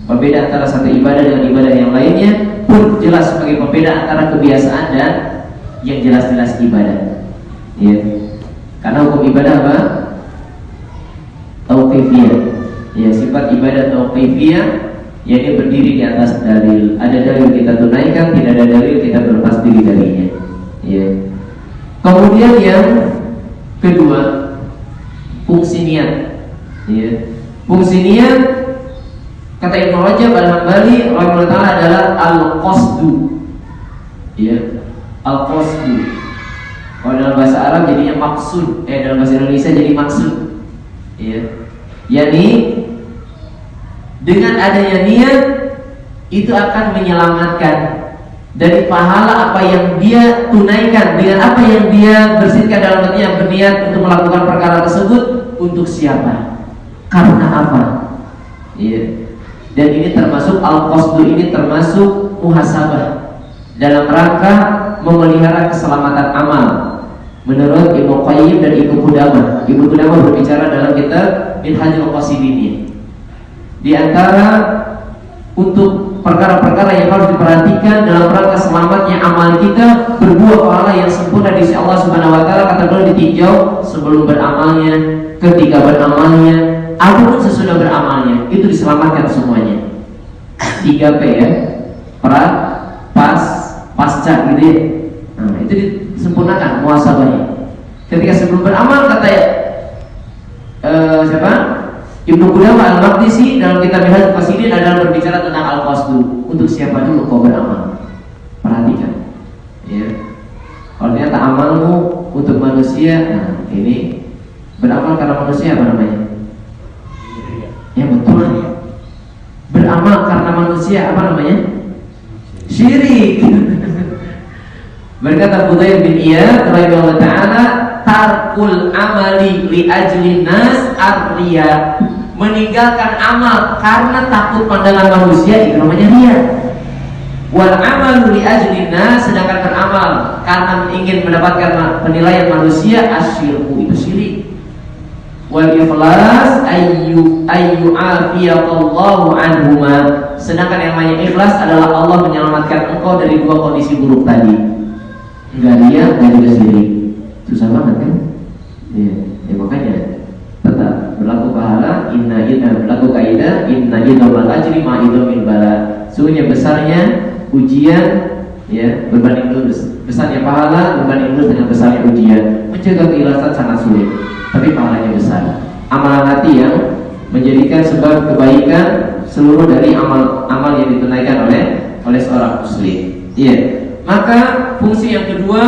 Pembeda antara satu ibadah dengan ibadah yang lainnya pun jelas sebagai pembeda antara kebiasaan dan yang jelas-jelas ibadah. Ya. Karena hukum ibadah apa? Tauqifiyah. Ya, sifat ibadah tauqifiyah, yaitu berdiri di atas dalil. Ada dalil kita tunaikan, tidak ada dalil kita berlepas diri darinya. Ya. Kemudian yang kedua, fungsi niat. Ya. Fungsi niat kata Ibnu Rajab Al-Hambali rahimahullah taala adalah al-qasdu. Ya, al-qasdu. Kalau dalam bahasa Arab jadinya maksud, dalam bahasa Indonesia jadi maksud. Ya. Yani dengan adanya niat itu akan menyelamatkan dari pahala apa yang dia tunaikan, dengan apa yang dia bersihkan dalam hatinya, berniat untuk melakukan perkara tersebut untuk siapa? Karena apa? Ya. Dan ini termasuk al-qasdu, ini termasuk muhasabah dalam rangka memelihara keselamatan amal. Menurut Ibnu Qayyim dan Ibnu Qudamah berbicara dalam kitab Minhajul Qasidin. Di antara untuk perkara-perkara yang harus diperhatikan dalam rangka selamatnya amal kita, berbuah pahala yang sempurna di sisi Allah Subhanahu wa taala, kata beliau ditinjau sebelum beramalnya, ketika beramalnya, ataupun sesudah beramalnya, itu diselamatkan semuanya. 3P ya, pasca gitu ya. Nah, itu disempurnakan muhasabahnya. Ketika sebelum beramal, kata siapa? Ibnu Qudamah Al-Maqdisi dalam kitab Minhajul Qasidin adalah berbicara tentang al-qasdu. Untuk siapa dulu kau beramal? Perhatikan. Ya. Kalau ternyata amalmu untuk manusia, nah ini beramal karena manusia apa namanya? Ya betul. Beramal karena manusia apa namanya? Syirik. Berkata Fudail bin Iyad rahimahullah taala, tarkul amali li ajlin nas ar-riya. Meninggalkan amal karena takut pandangan manusia itu namanya riya. Wal amalu li ajlin nas, sedangkan beramal karena ingin mendapatkan penilaian manusia, asyirku, itu syirik. Wal ikhlas ayyu'afiyallahu anhuma, sedangkan yang namanya ikhlas adalah Allah menyelamatkan engkau dari dua kondisi buruk tadi, enggak riya dan juga syirik. Susah banget kan? Ya makanya tetap berlaku pahala, berlaku kaidah inna idzamal ajri ma idzamil bala. Sungguhnya besarnya ujian, ya, berbanding lurus. Besarnya pahala berbanding lurus dengan besarnya ujian. Menjaga keikhlasan sangat sulit, tapi pahalanya besar. Amalan hati yang menjadikan sebab kebaikan seluruh dari amal yang ditunaikan oleh seorang muslim. Iya. Maka fungsi yang kedua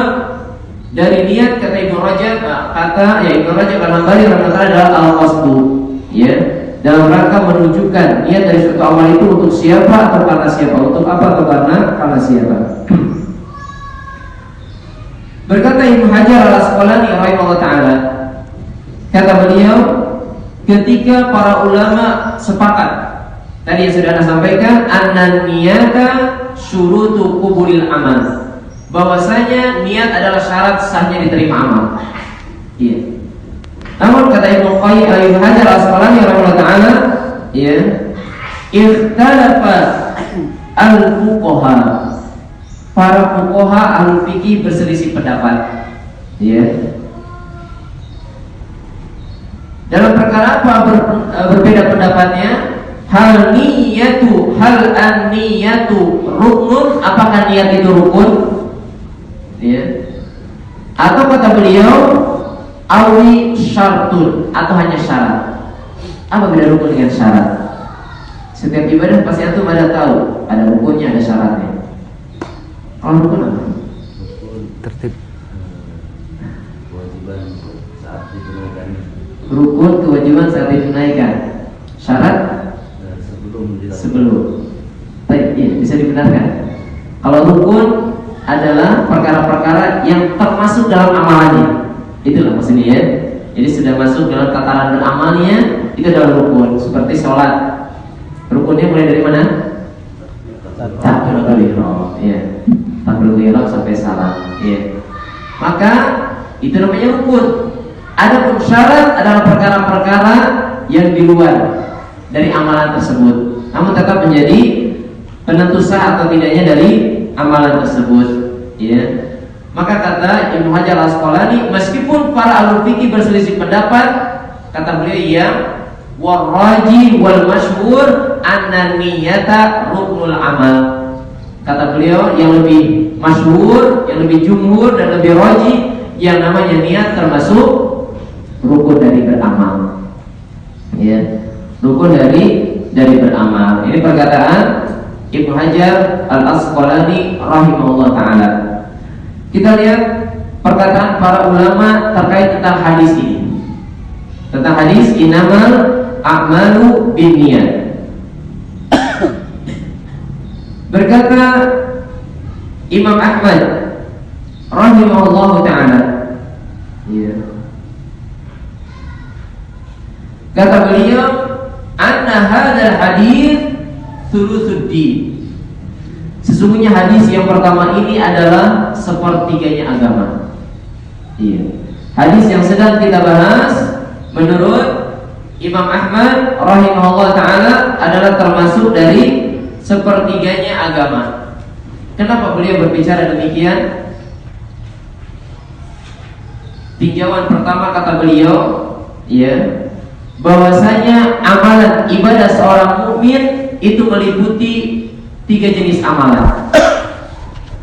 dari niat, kata Ibnu Rajab, Ibnu Rajab Al-Hambali adalah al-qasdu, ya, dalam rangka menunjukkan niat dari suatu amal itu untuk siapa atau karena siapa, untuk apa atau karena siapa. Berkata Ibnu Hajar Al-Asqalani rahimahullah taala, kata beliau, ketika para ulama sepakat, tadi yang sudah Anda sampaikan, annan niyata syurutu qubulil amal, bahwasanya niat adalah syarat sahnya diterima amal. Iya. Namun kata Ibnu Hajar Al-Asqalani rahimahullah taala, ya, ikhtalafa al-fuqaha, para fuqaha ahli fikih berselisih pendapat, ya. Dalam perkara apa berbeda pendapatnya? Hal an-niyatu rukun, apakah niat itu rukun? Ya. Atau kata beliau, awi syartun, atau hanya syarat. Apa beda rukun dengan syarat? Setiap ibadah pasti antum ada tahu, ada rukunnya, ada syaratnya. Kalau rukun apa? Tertib. Kewajiban saat ditunaikan. Rukun kewajiban saat ditunaikan. Syarat sebelum. Baik, iya, bisa dibenarkan. Kalau rukun adalah perkara-perkara yang termasuk dalam amalannya. Itulah maksudnya ya. Jadi sudah masuk dalam tataran beramalnya, itu adalah rukun. Seperti sholat, rukunnya mulai dari mana? Takbiratul ihram, ya. Takbiratul ihram sampai salam, ya. Maka itu namanya rukun. Adapun syarat adalah perkara-perkara yang di luar dari amalan tersebut, namun tetap menjadi penentu sah atau tidaknya dari amalan tersebut, ya. Maka kata Ibnu Hajar Al-Asqalani, meskipun para ahli fikih berselisih pendapat, kata beliau, ya, warraji wal masyhur anna niyata ruknul amal. Kata beliau, yang lebih masyhur, yang lebih jumhur dan lebih raji, yang namanya niat termasuk rukun dari beramal, ya, rukun dari beramal. Ini perkataan Ibnu Hajar Al-Asqalani rahimahullah taala. Kita lihat perkataan para ulama terkait tentang hadis ini. Tentang hadis innamal a'malu binniyat. Berkata Imam Ahmad rahimahullah taala, ya. Kata beliau, anna hadzal hadis thulutsuddin. Sesungguhnya hadis yang pertama ini adalah sepertiganya agama. Iya. Hadis yang sedang kita bahas menurut Imam Ahmad rahimahullah taala adalah termasuk dari sepertiganya agama. Kenapa beliau berbicara demikian? Tinjauan pertama kata beliau, ya, bahwasanya amalan ibadah seorang mukmin itu meliputi 3 jenis amalan.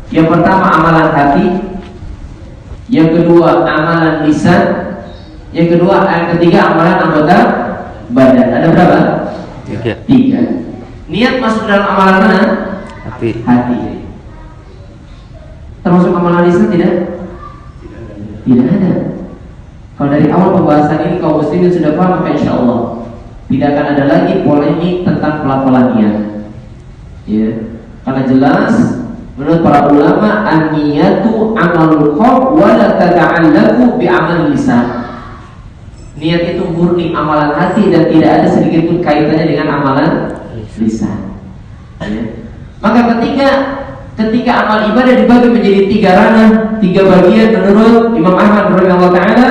Yang pertama amalan hati, yang kedua amalan lisan, yang ketiga amalan anggota badan. Ada berapa? 3. Niat masuk dalam amalan mana? Hati. Termasuk amalan lisan tidak? Tidak ada. Kalau dari awal pembahasan ini kaum muslimin sudah paham, maka insya Allah tidak akan ada lagi polemik tentang pelafalan niat. Ya, karena jelas menurut para ulama an-niyatu amalul qalb wa la tata'allaqu bi amal lisan. Niat itu murni amalan hati dan tidak ada sedikit pun kaitannya dengan amalan lisan. Ya. Maka ketika amal ibadah dibagi menjadi 3 ranah, 3 bagian menurut Imam Ahmad rahimahullah taala,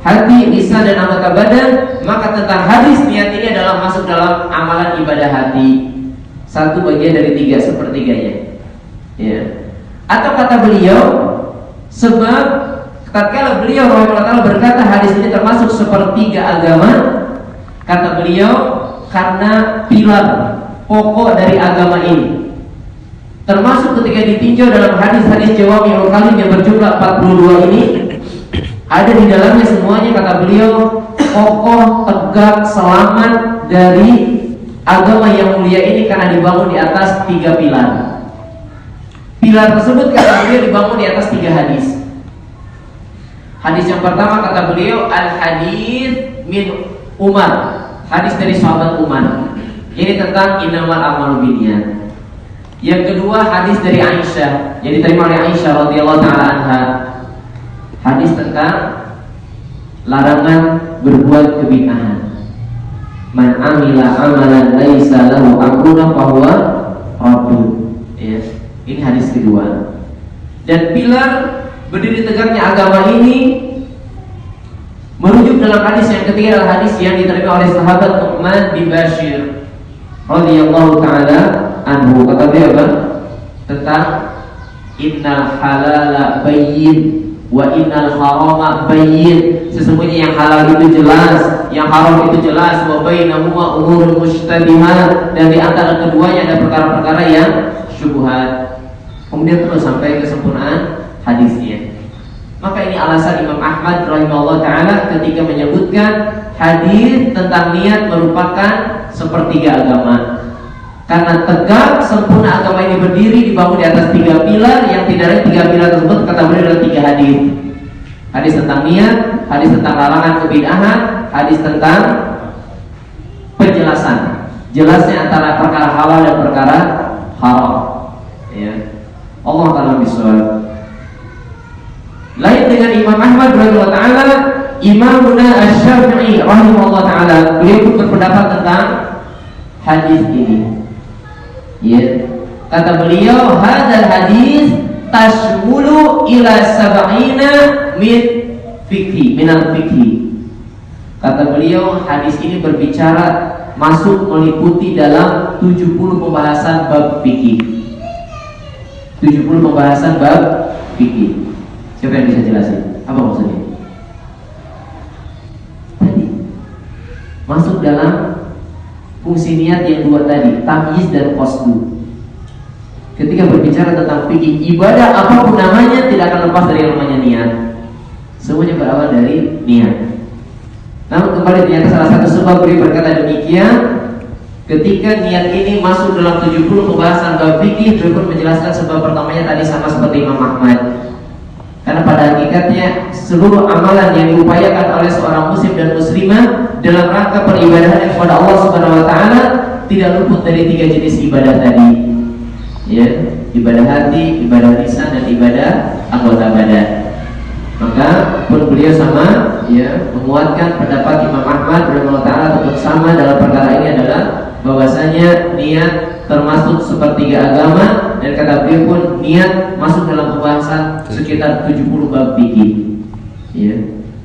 hati, lisan dan anggota badan, maka tentang hadis niat ini adalah masuk dalam amalan ibadah hati. 1 bagian dari 3 sepertiganya, ya. Atau kata beliau, sebab tatkala beliau rahimahullah taala berkata hadis ini termasuk sepertiga agama, kata beliau karena pilar pokok dari agama ini, termasuk ketika ditinjau dalam hadis-hadis Jawami'ul Kalim yang berjumlah 42 ini, ada di dalamnya semuanya, kata beliau, kokoh, tegak, selamat dari agama yang mulia ini karena dibangun di atas 3 pilar. Pilar tersebut kata beliau dibangun di atas 3 hadis. Hadis yang pertama kata beliau al-hadis min Umar, hadis dari sahabat Umar. Ini tentang innamal a'malu binniyat. Yang kedua hadis dari Aisyah, yang diterima oleh Aisyah radhiyallahu taala anha. tentang larangan berbuat kebid'ahan. Man amila amalan laisa lahu amruna fahuwa raddun. Ya, ini hadis kedua. Dan pilar berdiri tegaknya agama ini merujuk dalam hadis yang ketiga adalah hadis yang diterima oleh sahabat Nu'man bin Bashir radhiyallahu taala anhu. Kata dia apa? Tentang innal halala bayyin wa innal harama bayyin. Sesungguhnya yang halal itu jelas, yang haram itu jelas. Wa bainahuma umurun mushtabihat, dan di antara keduanya ada perkara-perkara yang syubhat. Kemudian terus sampai kesempurnaan hadisnya. Maka ini alasan Imam Ahmad rahimahullah taala ketika menyebutkan hadis tentang niat merupakan sepertiga agama. Karena tegak sempurna agama ini berdiri dibangun di atas tiga pilar, yang tidak lain tiga pilar tersebut kata beliau adalah tiga hadis. Hadis tentang niat, hadis tentang larangan kebid'ahan, hadis tentang penjelasan, jelasnya antara perkara halal dan perkara haram. Ya. Allah taala bisawab. Lain dengan Imam Ahmad radhiyallahu taala, Imamuna Asy-Syafi'i rahimahullah taala, beliau pun berpendapat tentang hadis ini. Ya. Kata beliau, hadzal hadis tashmulu ila sab'ina min fikhi, minal fikhi. Kata beliau, hadis ini berbicara masuk meliputi dalam 70 pembahasan bab fikih. 70 pembahasan bab fikih. Siapa yang bisa jelasin? Apa maksudnya? Tadi masuk dalam fungsi niat yang dua tadi, tamyiz dan qasdu. Ketika berbicara tentang fikih, ibadah apapun namanya tidak akan lepas dari yang namanya niat. Semuanya berawal dari niat. Namun kembali ternyata salah satu sebab beliau berkata demikian, ketika niat ini masuk dalam 70 pembahasan bab fikih, beliau pun menjelaskan sebab pertamanya tadi sama seperti Imam Ahmad. Karena pada hakikatnya seluruh amalan yang diupayakan oleh seorang muslim dan muslimah dalam rangka peribadahan kepada Allah Subhanahu wa taala tidak luput dari tiga jenis ibadah tadi. Ya, ibadah hati, ibadah lisan, dan ibadah anggota badan. Maka pun beliau sama ya menguatkan pendapat Imam Ahmad radhiyallahu taala tetap sama dalam perkara ini adalah bahwasanya niat termasuk sepertiga agama, dan kata beliau pun niat masuk dalam pembahasan sekitar 70 bab fikih. Ya.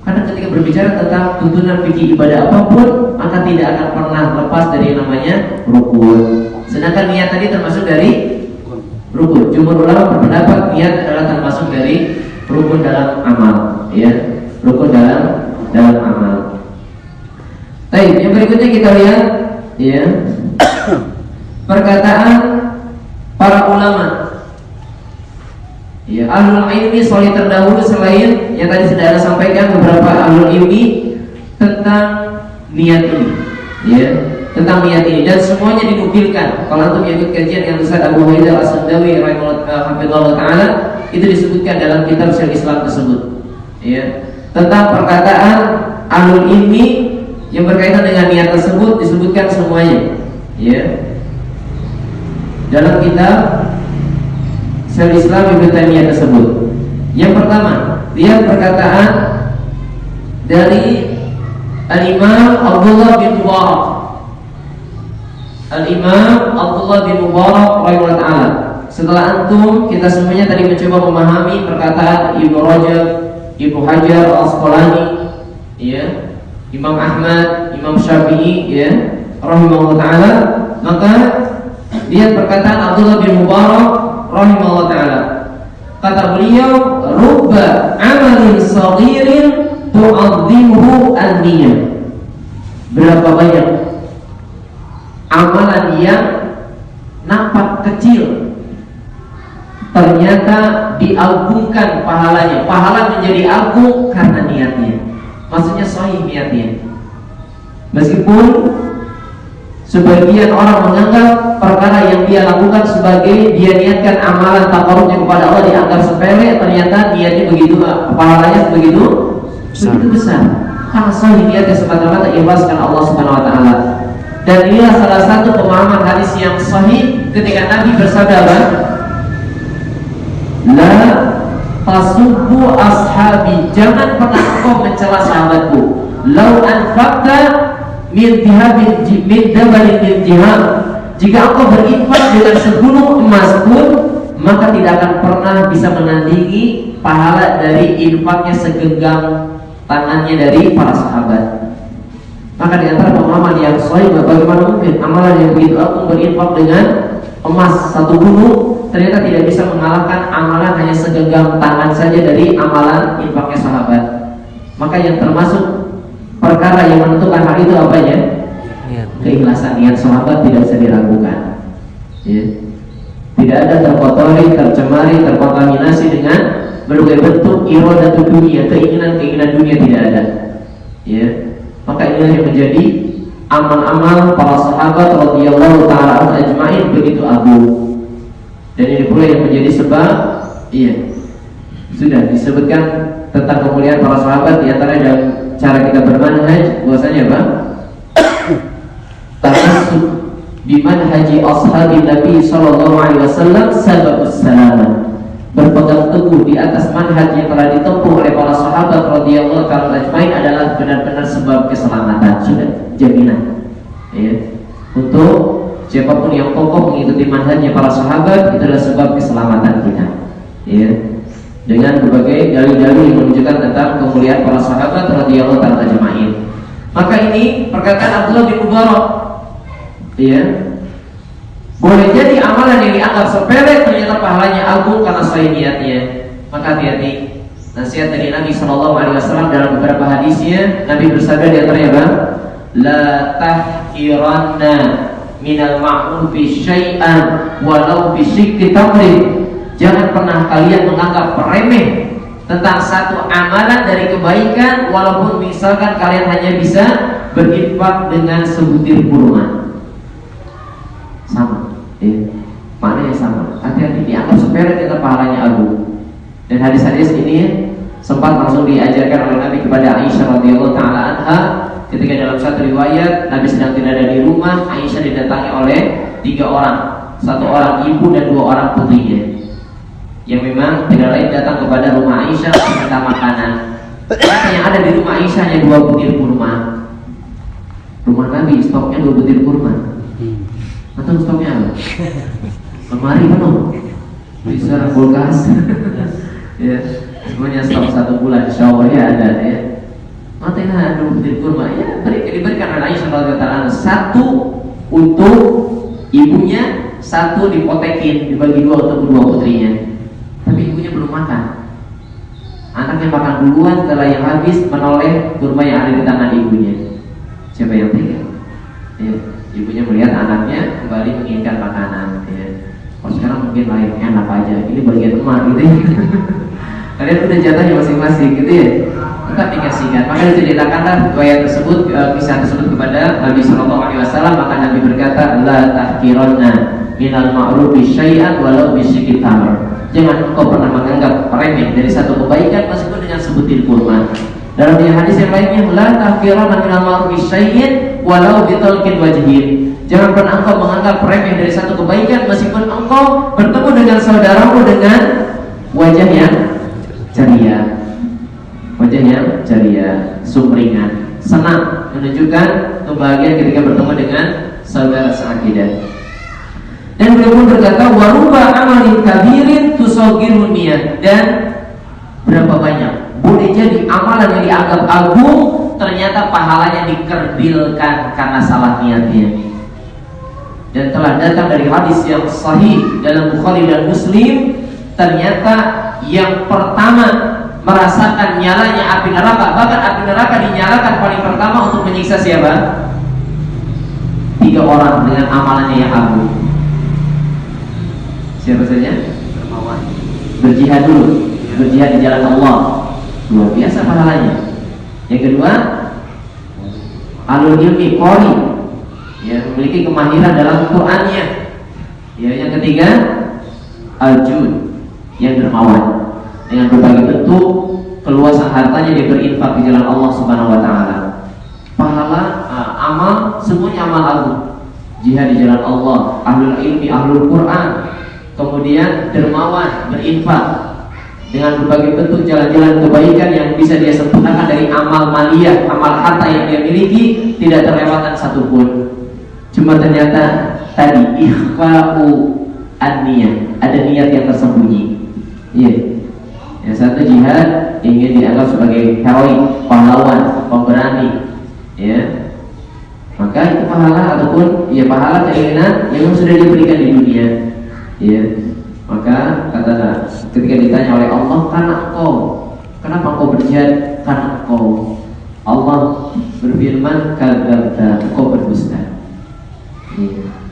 Karena ketika berbicara tentang tuntunan fikih ibadah apapun, maka tidak akan pernah lepas dari yang namanya rukun. Sedangkan niat tadi termasuk dari rukun. Jumhur ulama berpendapat niat adalah termasuk dari rukun dalam amal, ya, rukun dalam amal. Baik, yang berikutnya kita lihat, ya, perkataan para ulama. Ya, ahlul ilmi soleh terdahulu selain yang tadi sudah saya sampaikan beberapa ahlul ilmi tentang niat ini, ya, tentang niat ini, dan semuanya dinukilkan. Kalau untuk mengikut kajian yang Ustaz Abu Haidar As-Sandawi rahimahullah taala, itu disebutkan dalam kitab Syiar Islam tersebut, ya, tentang perkataan ahlul ilmi yang berkaitan dengan niat tersebut disebutkan semuanya, ya, dalam kitab Syiar Islam Ibnu Taimiyah tersebut. Yang pertama, lihat perkataan dari Al-Imam Abdullah bin Mubarak. Al-Imam Abdullah bin Mubarak rahimahullah taala. Setelah antum kita semuanya tadi mencoba memahami perkataan Ibnu Rajab, Ibnu Hajar Al-Asqalani, ya, Imam Ahmad, Imam Syafi'i, ya, rahimahullah taala, maka lihat perkataan Abdullah bin Mubarak rahimahullah taala. Kata beliau, rubba amalin saghirin tu'azzimuhu an-niyah. Berapa banyak amalan yang nampak kecil ternyata diagungkan pahalanya. Pahala menjadi agung karena niatnya. Maksudnya sahih niatnya. Meskipun sebagian orang menganggap perkara yang dia lakukan sebagai dia niatkan amalan taqarrubnya kepada Allah dianggap sepele, ternyata niatnya begitu, pahalanya begitu besar. Karena sahih niatnya semata-mata ikhlas karena Allah Subhanahu wa taala. Dan inilah salah satu pemahaman hadis yang sahih ketika Nabi bersabda, la tasubbu ashabi, jangan pernah engkau mencela sahabatku. Lau anfaqta min dabalin min jihad, jika engkau berinfak dengan segunung emas pun, maka tidak akan pernah bisa menandingi pahala dari infaknya segenggam tangannya dari para sahabat. Maka di antara pemahaman yang sahih, bagaimana mungkin amalan yang begitu agung berinfak dengan emas satu gunung ternyata tidak bisa mengalahkan amalan hanya segenggam tangan saja dari amalan infaknya sahabat. Maka yang termasuk perkara yang menentukan hal itu apanya? Keikhlasan niat sahabat tidak bisa diragukan. Ya. Tidak ada terkotori, tercemari, terkontaminasi dengan berbagai bentuk iradah dunia, keinginan dunia, tidak ada. Ya. Maka inilah yang menjadi amal-amal para sahabat radhiyallahu taala ajmain begitu agung. Dan ini pula yang menjadi sebab, iya, sudah disebutkan tentang kemuliaan para sahabat di antara dalam cara kita bermanhaj, bahwasanya apa? Tamassuk bimanhaji ashabi Nabi sallallahu alaihi wasallam sababus salamah. Berpegang teguh di atas manhaj yang telah ditempuh oleh para sahabat radhiyallahu taala ajmain adalah benar-benar sebab keselamatan, sudah jaminan. Ya. Untuk siapapun yang kokoh mengikuti manhajnya para sahabat, itu adalah sebab keselamatan kita. Ya. Dengan berbagai dalil-dalil yang menunjukkan tentang kemuliaan para sahabat radhiyallahu taala ajmain. Maka ini perkataan Abdullah bin Mubarak. Ya. Boleh jadi amalan yang dianggap sepele ternyata pahalanya agung karena sahih niatnya. Maka hati-hati. Nasihat dari Nabi SAW dalam beberapa hadisnya, Nabi bersabda di antaranya apa? La tahqiranna minal ma'rufi syai'an walau bisyikki tamrin. Jangan pernah kalian menganggap remeh tentang satu amalan dari kebaikan, walaupun misalkan kalian hanya bisa berinfak dengan sebutir kurma. Sama, ya. Maknanya sama. Hati-hati, dianggap sepele ternyata pahalanya agung. Dan hadis-hadis ini sempat langsung diajarkan oleh Nabi kepada Aisyah radhiyallahu taala anha. Ketika dalam satu riwayat Nabi sedang tidak ada di rumah, Aisyah didatangi oleh 3 orang, 1 orang ibu dan 2 orang putrinya, yang memang tidak lain datang kepada rumah Aisyah meminta makanan. Yang ada di rumah Aisyah hanya 2 butir kurma. Rumah Nabi stoknya 2 butir kurma. Atau stoknya apa? Lemari penuh, bisa kulkas. Ya, semuanya stok 1 bulan, insya-Allah ya ada ya. Matanya 2 butir kurma, ya diberikan oleh Aisyah radhiyallahu taala, 1 untuk ibunya, 1 dipotekin, dibagi 2 untuk kedua putrinya. Tapi ibunya belum makan. Anaknya makan duluan, setelah yang habis menoleh kurma yang ada di tangan ibunya. Siapa yang tega? Ya, ibunya melihat anaknya kembali menginginkan makanan. Ya. Oh, sekarang mungkin lain, enak aja. Ini bagian emak gitu ya. Kalian udah jatahnya masing-masing gitu ya. Maka dikasihkan. Maka diceritakanlah riwayat tersebut, kisah tersebut kepada Nabi Sallallahu Alaihi Wasallam. Maka Nabi berkata, la tahqiranna minal ma'rufi syai'an walau bisyikki tamr. Jangan engkau pernah menganggap remeh dari satu kebaikan meskipun dengan sebutir kurma. Dalam hadis yang lainnya, la tahqiranna minal ma'rufi syai'an walau bitalqin wajhin. Jangan pernah engkau menganggap remeh dari satu kebaikan meskipun engkau bertemu dengan saudaramu dengan wajah yang ceria, wajah yang ceria, sumringah, senang, menunjukkan kebahagiaan ketika bertemu dengan saudara seakidah. Dan beliau pun berkata, waruba amalin kabirin tusogirun niyat. Dan berapa banyak boleh jadi amalan yang dianggap agung ternyata pahalanya dikerdilkan karena salah niatnya. Dan telah datang dari hadis yang sahih dalam Bukhari dan Muslim, ternyata yang pertama merasakan nyalanya api neraka, bahkan api neraka dinyalakan paling pertama untuk menyiksa siapa? 3 orang dengan amalannya yang agung. Siapa saja? Berjihad dulu, berjihad di jalan Allah, luar biasa pahalanya. Yang kedua, alul ilmi qori, yang memiliki kemahiran dalam Qur'annya. Ya, yang ketiga, al-jud, yang dermawan, dengan berbagai bentuk keluasan hartanya dia berinfak di jalan Allah Subhanahu wa taala. Pahala amal semuanya amal agung. Jihad di jalan Allah, ahlul ilmi, ahlul Quran, kemudian dermawan, berinfak, dengan berbagai bentuk jalan-jalan kebaikan yang bisa dia sempurnakan dari amal maliyah, amal harta yang dia miliki, tidak terlewatkan satupun. Cuma ternyata tadi ikhfa'u an-niyah, ada niat yang tersembunyi. Iya. Yang satu jihad ingin dianggap sebagai heroik, pahlawan, pemberani, ya. Maka itu pahala ataupun ya pahala keinginan yang sudah diberikan di dunia, ya. Maka kata ketika ditanya oleh Allah, karena engkau, kenapa engkau berjihad? Karena engkau. Allah berfirman, kadzabta, engkau berdusta.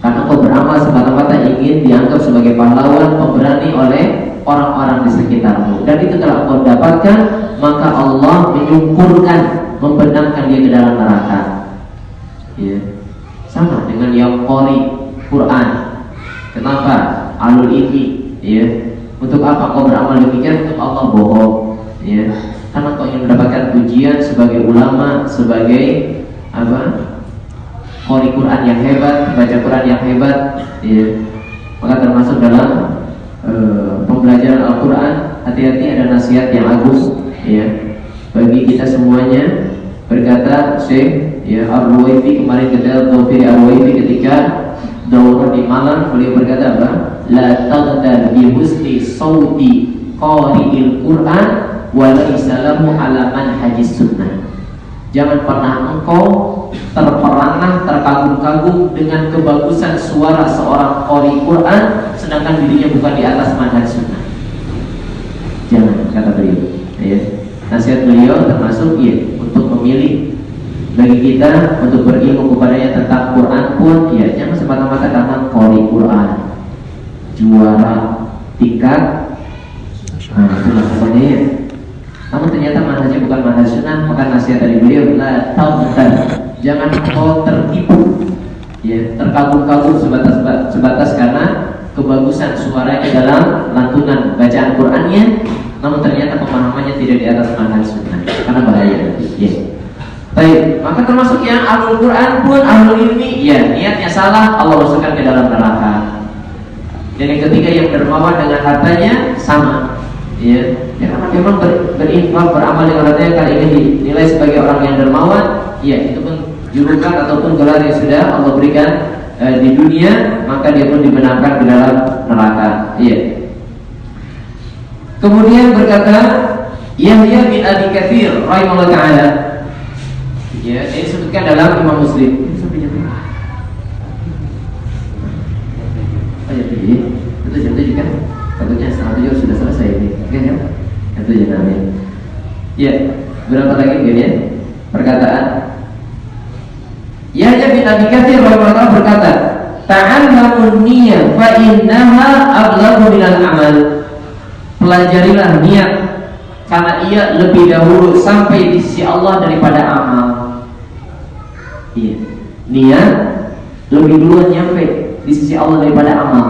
Karena engkau beramal semata-mata ingin dianggap sebagai pahlawan, pemberani oleh orang-orang di sekitarmu, dan itu telah engkau dapatkan, maka Allah menyukurkan, membenamkan dia ke dalam neraka. Ya. Sama dengan yang qori Quran. Kenapa? Alul ilmi, ya. Untuk apa kau beramal demikian? Untuk Allah bohong, ya. Karena kau ingin mendapatkan pujian sebagai ulama, sebagai apa? Qori Quran yang hebat, baca Quran yang hebat, ya. Maka termasuk dalam pembelajaran Al-Quran, hati-hati ada nasihat yang agung, ya, bagi kita semuanya. Berkata Syekh, ya, Ar-Ruwaifi kemarin ketika Taufir Ar-Ruwaifi ketika daurah di Malang, beliau berkata apa? La taghtar bi husni sauti qari'il Quran wa laysa lahu ala manhajis sunnah. Jangan pernah engkau terperangah, terkagum-kagum dengan kebagusan suara seorang qari Quran sedangkan dirinya bukan di atas manhaj sunnah. Jangan, kata beliau, ya. Nasihat beliau termasuk ya untuk memilih bagi kita untuk berilmu kepadanya tentang Quran pun ya jangan semata-mata karena qari Quran juara tingkat, nah itu pokoknya ya. Namun ternyata manhajnya bukan manhaj sunnah, maka nasihat dari beliau la taghtar, jangan kau tertipu, ya, terkagum-kagum sebatas karena kebagusan suaranya dalam lantunan bacaan Qurannya, namun ternyata pemahamannya tidak di atas manhaj sunnah, karena bahaya. Ya. Baik, maka termasuk yang ahlul Quran pun ahlul ilmi, ya niatnya salah, Allah masukkan ke dalam neraka. Dan yang ketiga yang dermawan dengan hartanya sama, ya, karena memang berinfak, beramal dengan hartanya kali ini dinilai sebagai orang yang dermawan, ya itu pun julukan ataupun gelar yang sudah Allah berikan di dunia, maka dia pun dibenarkan ke dalam neraka. Iya. Kemudian berkata Yahya bin Abi Katsir rahimahullah taala, ya, ini disebutkan dalam Imam Muslim. Oh ya, itu jam 7 kan? Tentunya setengah 7 sudah selesai ini, kan ya? Itu jenamnya. Ya, berapa lagi kemudian perkataan Yahya bin Abi Katsir rahimahullah berkata, ta'allamun niyyah fa innaha ablaghu minal amal. Pelajarilah niat karena ia lebih dahulu sampai di sisi Allah daripada amal. Iya, niat lebih dulu nyampe di sisi Allah daripada amal.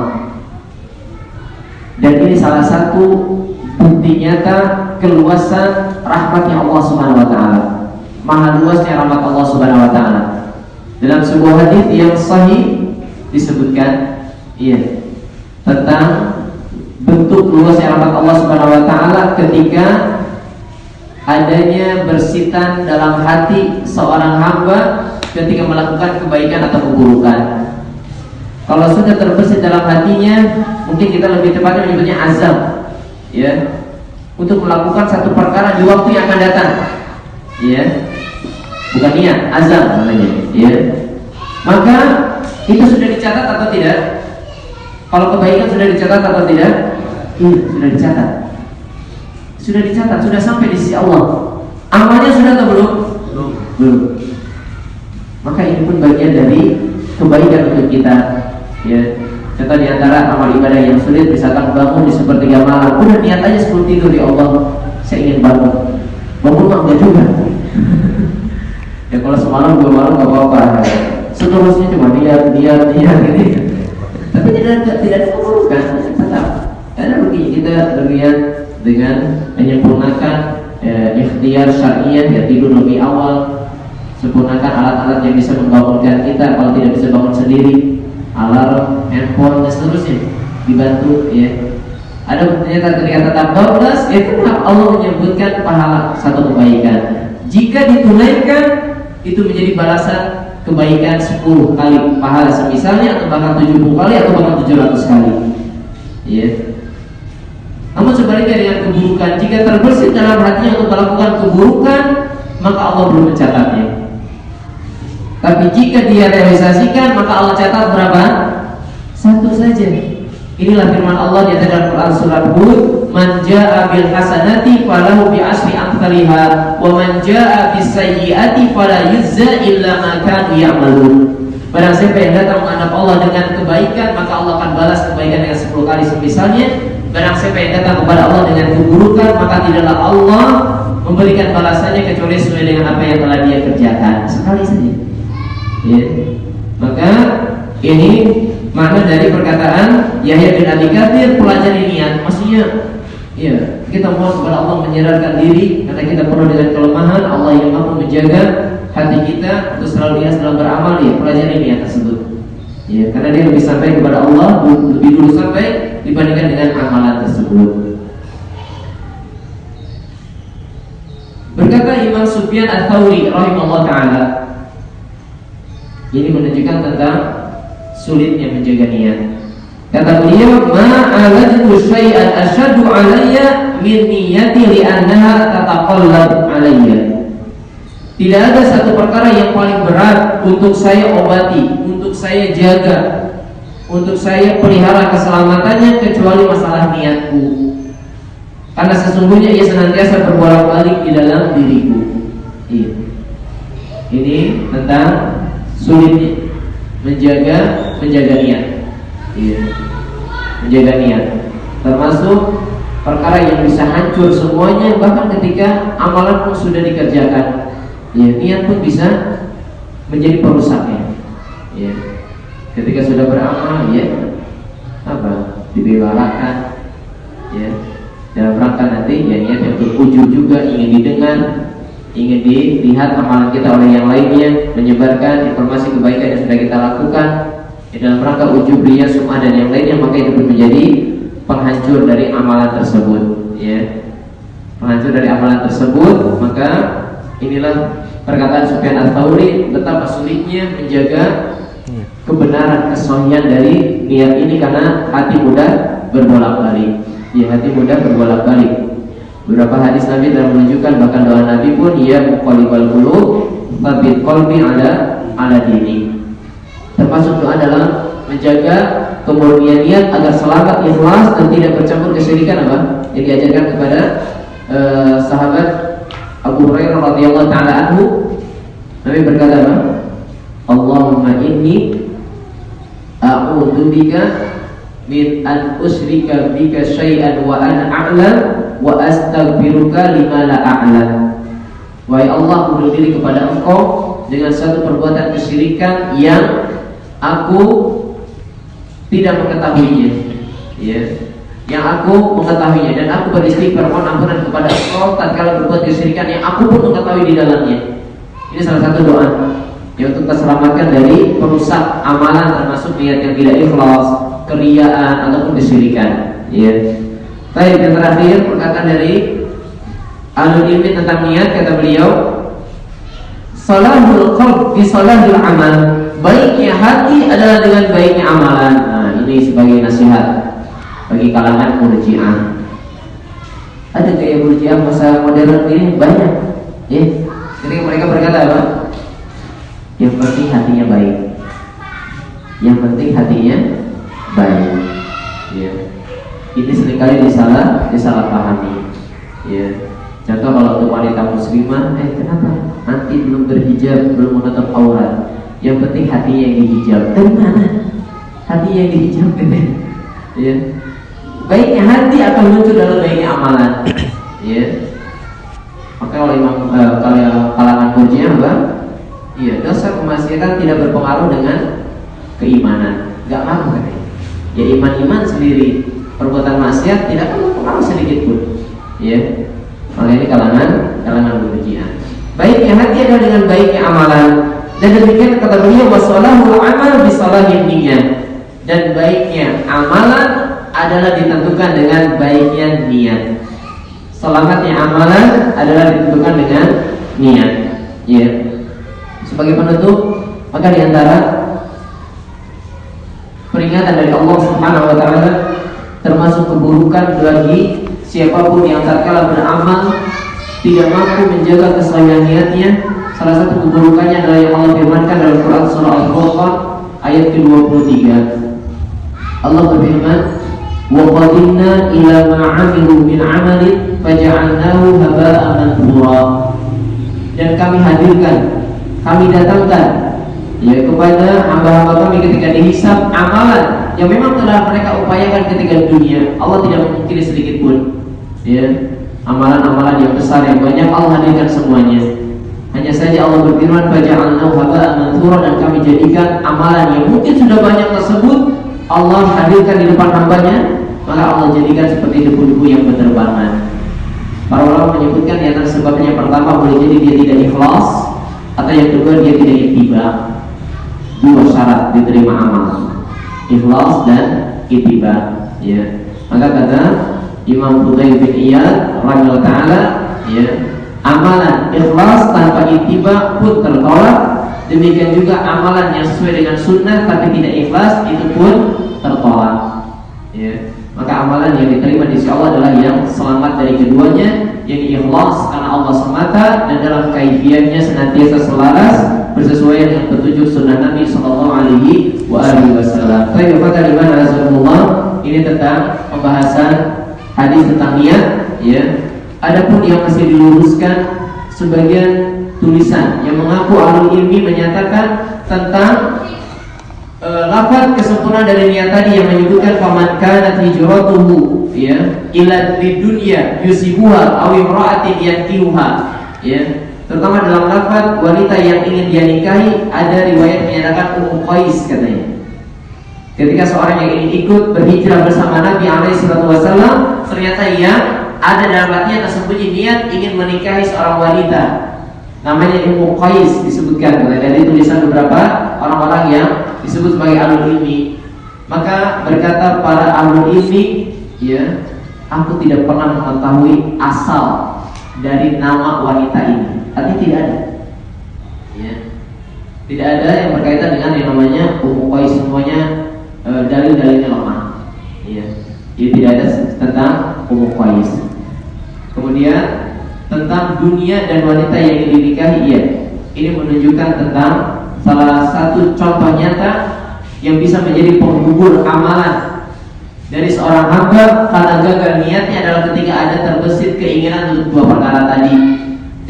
Dan ini salah satu bukti nyata keluasan rahmatnya Allah Subhanahu wa taala. Maha luasnya rahmat Allah Subhanahu wa taala. Dalam sebuah hadis yang sahih disebutkan, iya, tentang bentuk luasnya rahmat Allah Subhanahu wa taala ketika adanya bersitan dalam hati seorang hamba ketika melakukan kebaikan atau keburukan. Kalau sudah terbersit dalam hatinya, mungkin kita lebih tepatnya menyebutnya azam, ya, untuk melakukan satu perkara di waktu yang akan datang, ya, bukan niat, azam namanya, ya. Maka itu sudah dicatat atau tidak? Kalau kebaikan sudah dicatat atau tidak? Iya, sudah dicatat. Sudah dicatat, sudah sampai di sisi Allah. Amalnya sudah atau belum? Belum. Maka ini pun bagian dari kebaikan untuk kita, ya. Contoh di antara amal ibadah yang sulit, misalkan bangun di sepertiga malam, udah niat aja sebelum tidur, ya Allah, saya ingin bangun. Bangun mah enggak juga. Ya kalau semalam 2 malam enggak apa-apa. Seterusnya cuma niat gitu. Tapi tidak ada keburukan, tetap. Karena rugi kita berniat dengan menyempurnakan ikhtiar syariah, ya, tidur lebih awal, sempurnakan alat-alat yang bisa membangunkan kita kalau tidak bisa bangun sendiri, alarm, handphone dan seterusnya, dibantu, ya. Ada ternyata ketika tetap 12, ya tetap Allah menyebutkan pahala satu kebaikan. Jika ditunaikan, itu menjadi balasan kebaikan 10 kali pahala semisalnya, atau bahkan 70 kali, atau bahkan 700 kali. Ya. Namun sebaliknya dengan keburukan, jika terbersih dalam hatinya untuk melakukan keburukan, maka Allah belum mencatatnya. Tapi jika dia realisasikan, maka Allah catat berapa? 1 saja. Inilah firman Allah di dalam Quran surat Hud, "Man jaa'a bil hasanati falahu bi asyri amsalha, wa man jaa'a bis sayyi'ati fala yujza illa ma kanu ya'malun." Barang siapa yang datang menghadap Allah dengan kebaikan, maka Allah akan balas kebaikan dengan 10 kali semisalnya. Barang siapa yang datang kepada Allah dengan keburukan, maka tidaklah Allah memberikan balasannya kecuali sesuai dengan apa yang telah dia kerjakan. Sekali saja. Ya. Maka ini makna dari perkataan Yahya bin Abi Katsir, pelajari niat. Maksudnya, ya, kita mohon kepada Allah menyadarkan diri karena kita penuh dengan kelemahan. Allah yang mampu menjaga hati kita untuk selalu ikhlas dalam beramal. Ya, pelajari niat tersebut. Ya, karena dia lebih sampai kepada Allah, lebih dulu sampai dibandingkan dengan amalan tersebut. Berkata Imam Sufyan Ats-Tsauri rahimahullah taala, ini menunjukkan tentang sulitnya menjaga niat. Kata beliau, "Ma'alatu syai'an asyaddu 'alayya min niyati li'annaha tataqallab 'alayya." Tidak ada satu perkara yang paling berat untuk saya obati, untuk saya jaga, untuk saya pelihara keselamatannya kecuali masalah niatku. Karena sesungguhnya ia senantiasa berbolak-balik di dalam diriku. Ini tentang sulitnya menjaga niat. Menjaga niat termasuk perkara yang bisa hancur semuanya, bahkan ketika amalan pun sudah dikerjakan. Niat pun bisa menjadi perusaknya. Ketika sudah beramal, dibebarakan. Dalam rangka nanti niat yang terujud juga ingin didengar, ingin dilihat amalan kita oleh yang lainnya, menyebarkan informasi kebaikan yang sudah kita lakukan dalam rangka ujub, riya, sum'ah dan yang lainnya, maka itu pun menjadi penghancur dari amalan tersebut. Penghancur dari amalan tersebut. Maka inilah perkataan Sufyan Ats-Tsauri, betapa sulitnya menjaga kebenaran, kesahihan dari niat ini karena hati mudah berbolak-balik. Hati mudah berbolak-balik. Beberapa hadis Nabi telah menunjukkan, bahkan doa Nabi pun, "Ya muqallibal qulub, tsabbit qalbi ala dini." Termasuk doa dalam menjaga kemurnian niat agar selamat, ikhlas dan tidak bercampur kesyirikan, yang diajarkan kepada sahabat Abu Hurairah radhiyallahu taala anhu. Nabi berkata, "Allahumma inni a'udzubika min an usyrika bika syai'an wa ana a'lam wa astaghfiruka lima la a'lam." Wahai Allah, aku berlindung diri kepada Engkau dengan satu perbuatan kesyirikan yang aku tidak mengetahuinya, yang aku mengetahuinya, dan aku beristighfar, mohon ampunan kepada Engkau tatkala berbuat kesyirikan yang aku pun mengetahui di dalamnya. Ini salah satu doa yang untuk terselamatkan dari perusak amalan, termasuk niat yang tidak ikhlas, keriyaan ataupun kesyirikan. Baik, yang terakhir perkataan dari Ahlul Ilmi tentang niat, kata beliau, "Salahul qalb bi salahil amal." Baiknya hati adalah dengan baiknya amalan. Ini sebagai nasihat bagi kalangan Murji'ah. Ada gaya Murji'ah masa modern ini banyak. Jadi mereka berkata apa? Yang penting hatinya baik. Yang penting hatinya baik. Ini seringkali disalahpahami. Contoh, kalau untuk wanita muslimah, kenapa nanti belum berhijab, belum menutup aurat? Yang penting hatinya yang dihijab. Dari mana? Hatinya yang dihijab, baiknya hati akan muncul dalam baiknya amalan. Maka kalau kalangan Murji'ah, dosa kemaksiatan tidak berpengaruh dengan keimanan. Gak ngaruh katanya. Iman sendiri, perbuatan maksiat tidak berpengaruh sedikit pun. Maka ini kalangan Murji'ah. Baiknya hati adalah dengan baiknya amalan. Dan demikian kata beliau, "Wasalahul amal bisalahil niyyah." Dan baiknya amalan adalah ditentukan dengan baiknya niat. Selamatnya amalan adalah ditentukan dengan niat. Ya. Sebagai penutup, maka di antara peringatan dari Allah Subhanahu wa taala termasuk keburukan bagi siapapun yang tatkala beramal tidak mampu menjaga kesahihan niatnya. Salah satu keburukannya adalah yang Allah firmankan dalam Quran surah Al-Furqan ayat ke-23. Allah berfirman, "Wa qadimna ila ma 'amilu min 'amalin faja'alnahu haba'an manthura." Dan kami hadirkan, kami datangkan ya kepada hamba-hamba kami ketika dihisab amalan yang memang telah mereka upayakan ketika dunia. Allah tidak memungkiri sedikit pun ya amalan-amalan yang besar yang banyak Allah hadirkan semuanya. Hanya saja Allah berfirman, "Faja'alnahu haba'an manthura," dan kami jadikan amalan yang mungkin sudah banyak tersebut Allah hadirkan di depan hambanya, maka Allah jadikan seperti debu-debu yang berterbangan. Para ulama menyebutkan di antara sebabnya pertama boleh jadi dia tidak ikhlas, atau yang kedua dia tidak ittiba. Dua syarat diterima amal, ikhlas dan ittiba. Ya. Maka kata Imam Fudail bin Iyad rahimahullah taala, ya, amalan ikhlas tanpa ittiba pun tertolak. Demikian juga amalan yang sesuai dengan sunnah tapi tidak ikhlas itu pun tertolak. Ya. Maka amalan yang diterima di sisi Allah adalah yang selamat dari keduanya, yang ikhlas karena Allah semata dan dalam kaifiahnya senantiasa selaras bersesuaian dengan petunjuk sunnah Nabi Sallallahu Alaihi Wasallam. Baik, maka di mana Rasulullah ini tentang pembahasan hadis tentang niat. Ya. Adapun yang masih diluruskan sebagian tulisan yang mengaku ahlul ilmi menyatakan tentang lafaz kesempurnaan dari niat tadi yang menyebutkan faman kanat hijratuhu ya ila dunya yusibuha aw imra'atin yankihuha, ya, terutama dalam lafaz wanita yang ingin dia nikahi. Ada riwayat menyatakan Ummu Qais katanya ketika seorang yang ingin ikut berhijrah bersama Nabi SAW, ternyata yang ada dalam hatinya tersembunyi niat ingin menikahi seorang wanita namanya Ummu Qais disebutkan dari tulisan beberapa orang-orang yang disebut sebagai ahlul ilmi. Maka berkata para ahlul ilmi, ya, aku tidak pernah mengetahui asal dari nama wanita ini. Artinya tidak ada, ya, tidak ada yang berkaitan dengan yang namanya Ummu Qais. Semuanya dalil-dalilnya lemah, ya. Jadi tidak ada tentang Ummu Qais. Kemudian tentang dunia dan wanita yang ingin dinikahi, ya, ini menunjukkan tentang salah satu contoh nyata yang bisa menjadi penggugur amalan dari seorang hamba karena gagal niatnya adalah ketika ada terbesit keinginan untuk dua perkara tadi.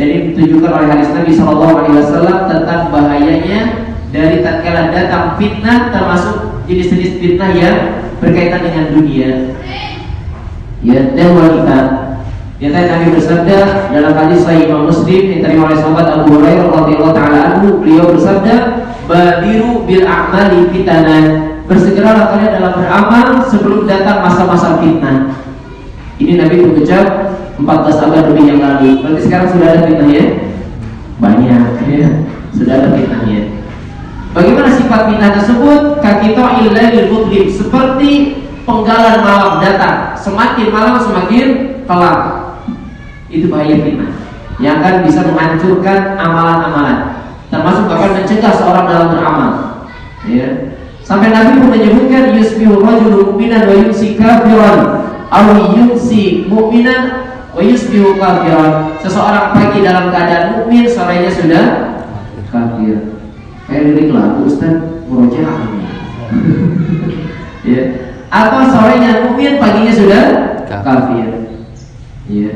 Jadi ditujukan oleh hadis Nabi SAW tentang bahayanya dari tatkala datang fitnah, termasuk jenis-jenis fitnah yang berkaitan dengan dunia, ya, dan wanita. Nyata Nabi bersabda dalam hadis Sahih Imam Muslim yang diterima oleh sahabat Abu Hurairah radhiyallahu taala anhu, beliau bersabda, "Badiru bil a'mali fitanan." Bersegeralah kalian dalam beramal sebelum datang masa-masa fitnah. Ini Nabi berucap 14 abad lebih yang lalu. Berarti sekarang sudah ada fitnahnya? Banyak, ya. Sudah ada fitnahnya. Bagaimana sifat fitnah tersebut? Kakito illahil mudlim, seperti penggalan malam datang. Semakin malam semakin kelam. Itu bahaya fitnah yang akan bisa menghancurkan amalan-amalan, termasuk bahkan mencegah seorang dalam beramal, ya. Sampai Nabi pun menyebutkan yusbihu rajulun mu'minan wa yumsi kafiran aw yumsi mu'minan wa yusbihu kafiran. Seseorang pagi dalam keadaan mukmin, sorenya sudah kafir. Kayak lirik lagu Ustaz, murojaah ini. Ya. Atau sorenya mukmin, paginya sudah kafir. Ya.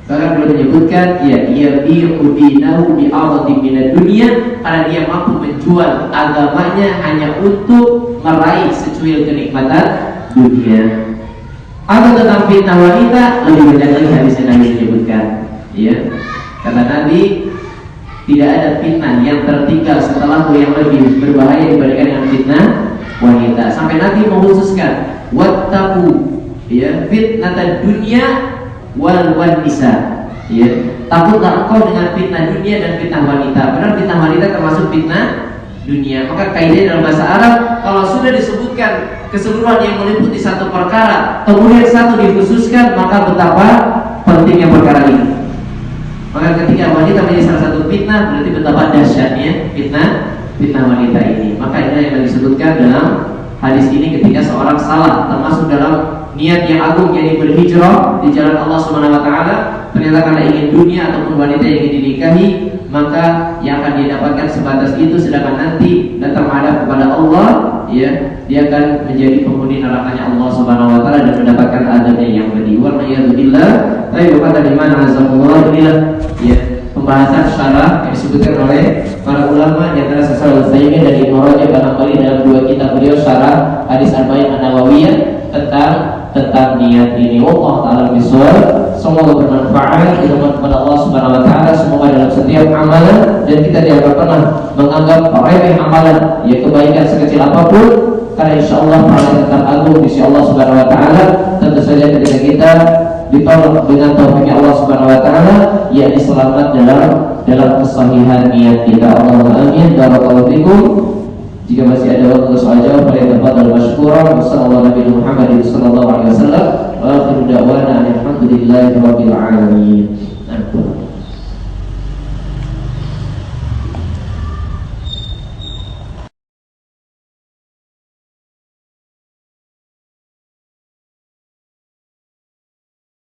Bahkan beliau menyebutkan, ya, ia bi'udinahu bi'adati minad dunia, karena dia mampu menjual agamanya hanya untuk meraih secuil kenikmatan dunia. Atau tentang fitnah wanita, lebih banyak lagi hadis yang Nabi menyebutkan, ya. Kata Nabi, tidak ada fitnah yang tertinggal setelahku yang lebih berbahaya dibandingkan dengan fitnah wanita. Sampai Nabi mengkhususkan, wattaqu, ya, fitnatad dunya wal nisa, ya, takutlah engkau dengan fitnah dunia dan fitnah wanita. Benar, fitnah wanita termasuk fitnah dunia. Maka kaidah dalam bahasa Arab, kalau sudah disebutkan keseluruhan yang meliputi satu perkara, kemudian satu dikhususkan, maka betapa pentingnya perkara ini. Maka ketika wanita menjadi salah satu fitnah, berarti betapa dahsyatnya fitnah wanita ini. Maka ini yang disebutkan dalam hadis ini, ketika seorang salah, termasuk dalam niat yang agung, yakni berhijrah di jalan Allah Subhanahu wa taala, ternyata karena ingin dunia ataupun wanita yang ingin dinikahi, maka yang akan dia dapatkan sebatas itu, sedangkan nanti datang menghadap kepada Allah, ya, dia akan menjadi penghuni nerakanya Allah Subhanahu wa taala dan mendapatkan adabnya yang pedih. Wa na'udzubillah. Tapi kata di mana azamullah, inilah ya pembahasan syarah yang disebutkan oleh para ulama, di antara Syaikh Al-Utsaimin dan Ibnu Rajab barangkali dalam dua kitab beliau syarah hadis Arba'in An-Nawawiyah tentang niat ini. Wallahu ta'ala bishawab. Semoga bermanfaat, kita mohon kepada Allah Subhanahu wa taala semoga dalam setiap amalan, dan kita tidak pernah menganggap remeh amalan, ya kebaikan sekecil apapun, karena insyaallah pahala tetap agung di sisi Allah Subhanahu wa taala. Tentu saja ketika kita ditolong dengan taufiknya Allah Subhanahu wa taala, yakni selamat dalam kesahihan niat kita. Allahumma amin. Barakallahu fikum. Jika masih ada waktu soal jawab, pada tempat dalam masykuran. Wassalamualaikum warahmatullahi wabarakatuh. Wa akhiru da'wana alhamdulillahi rabbil alamin.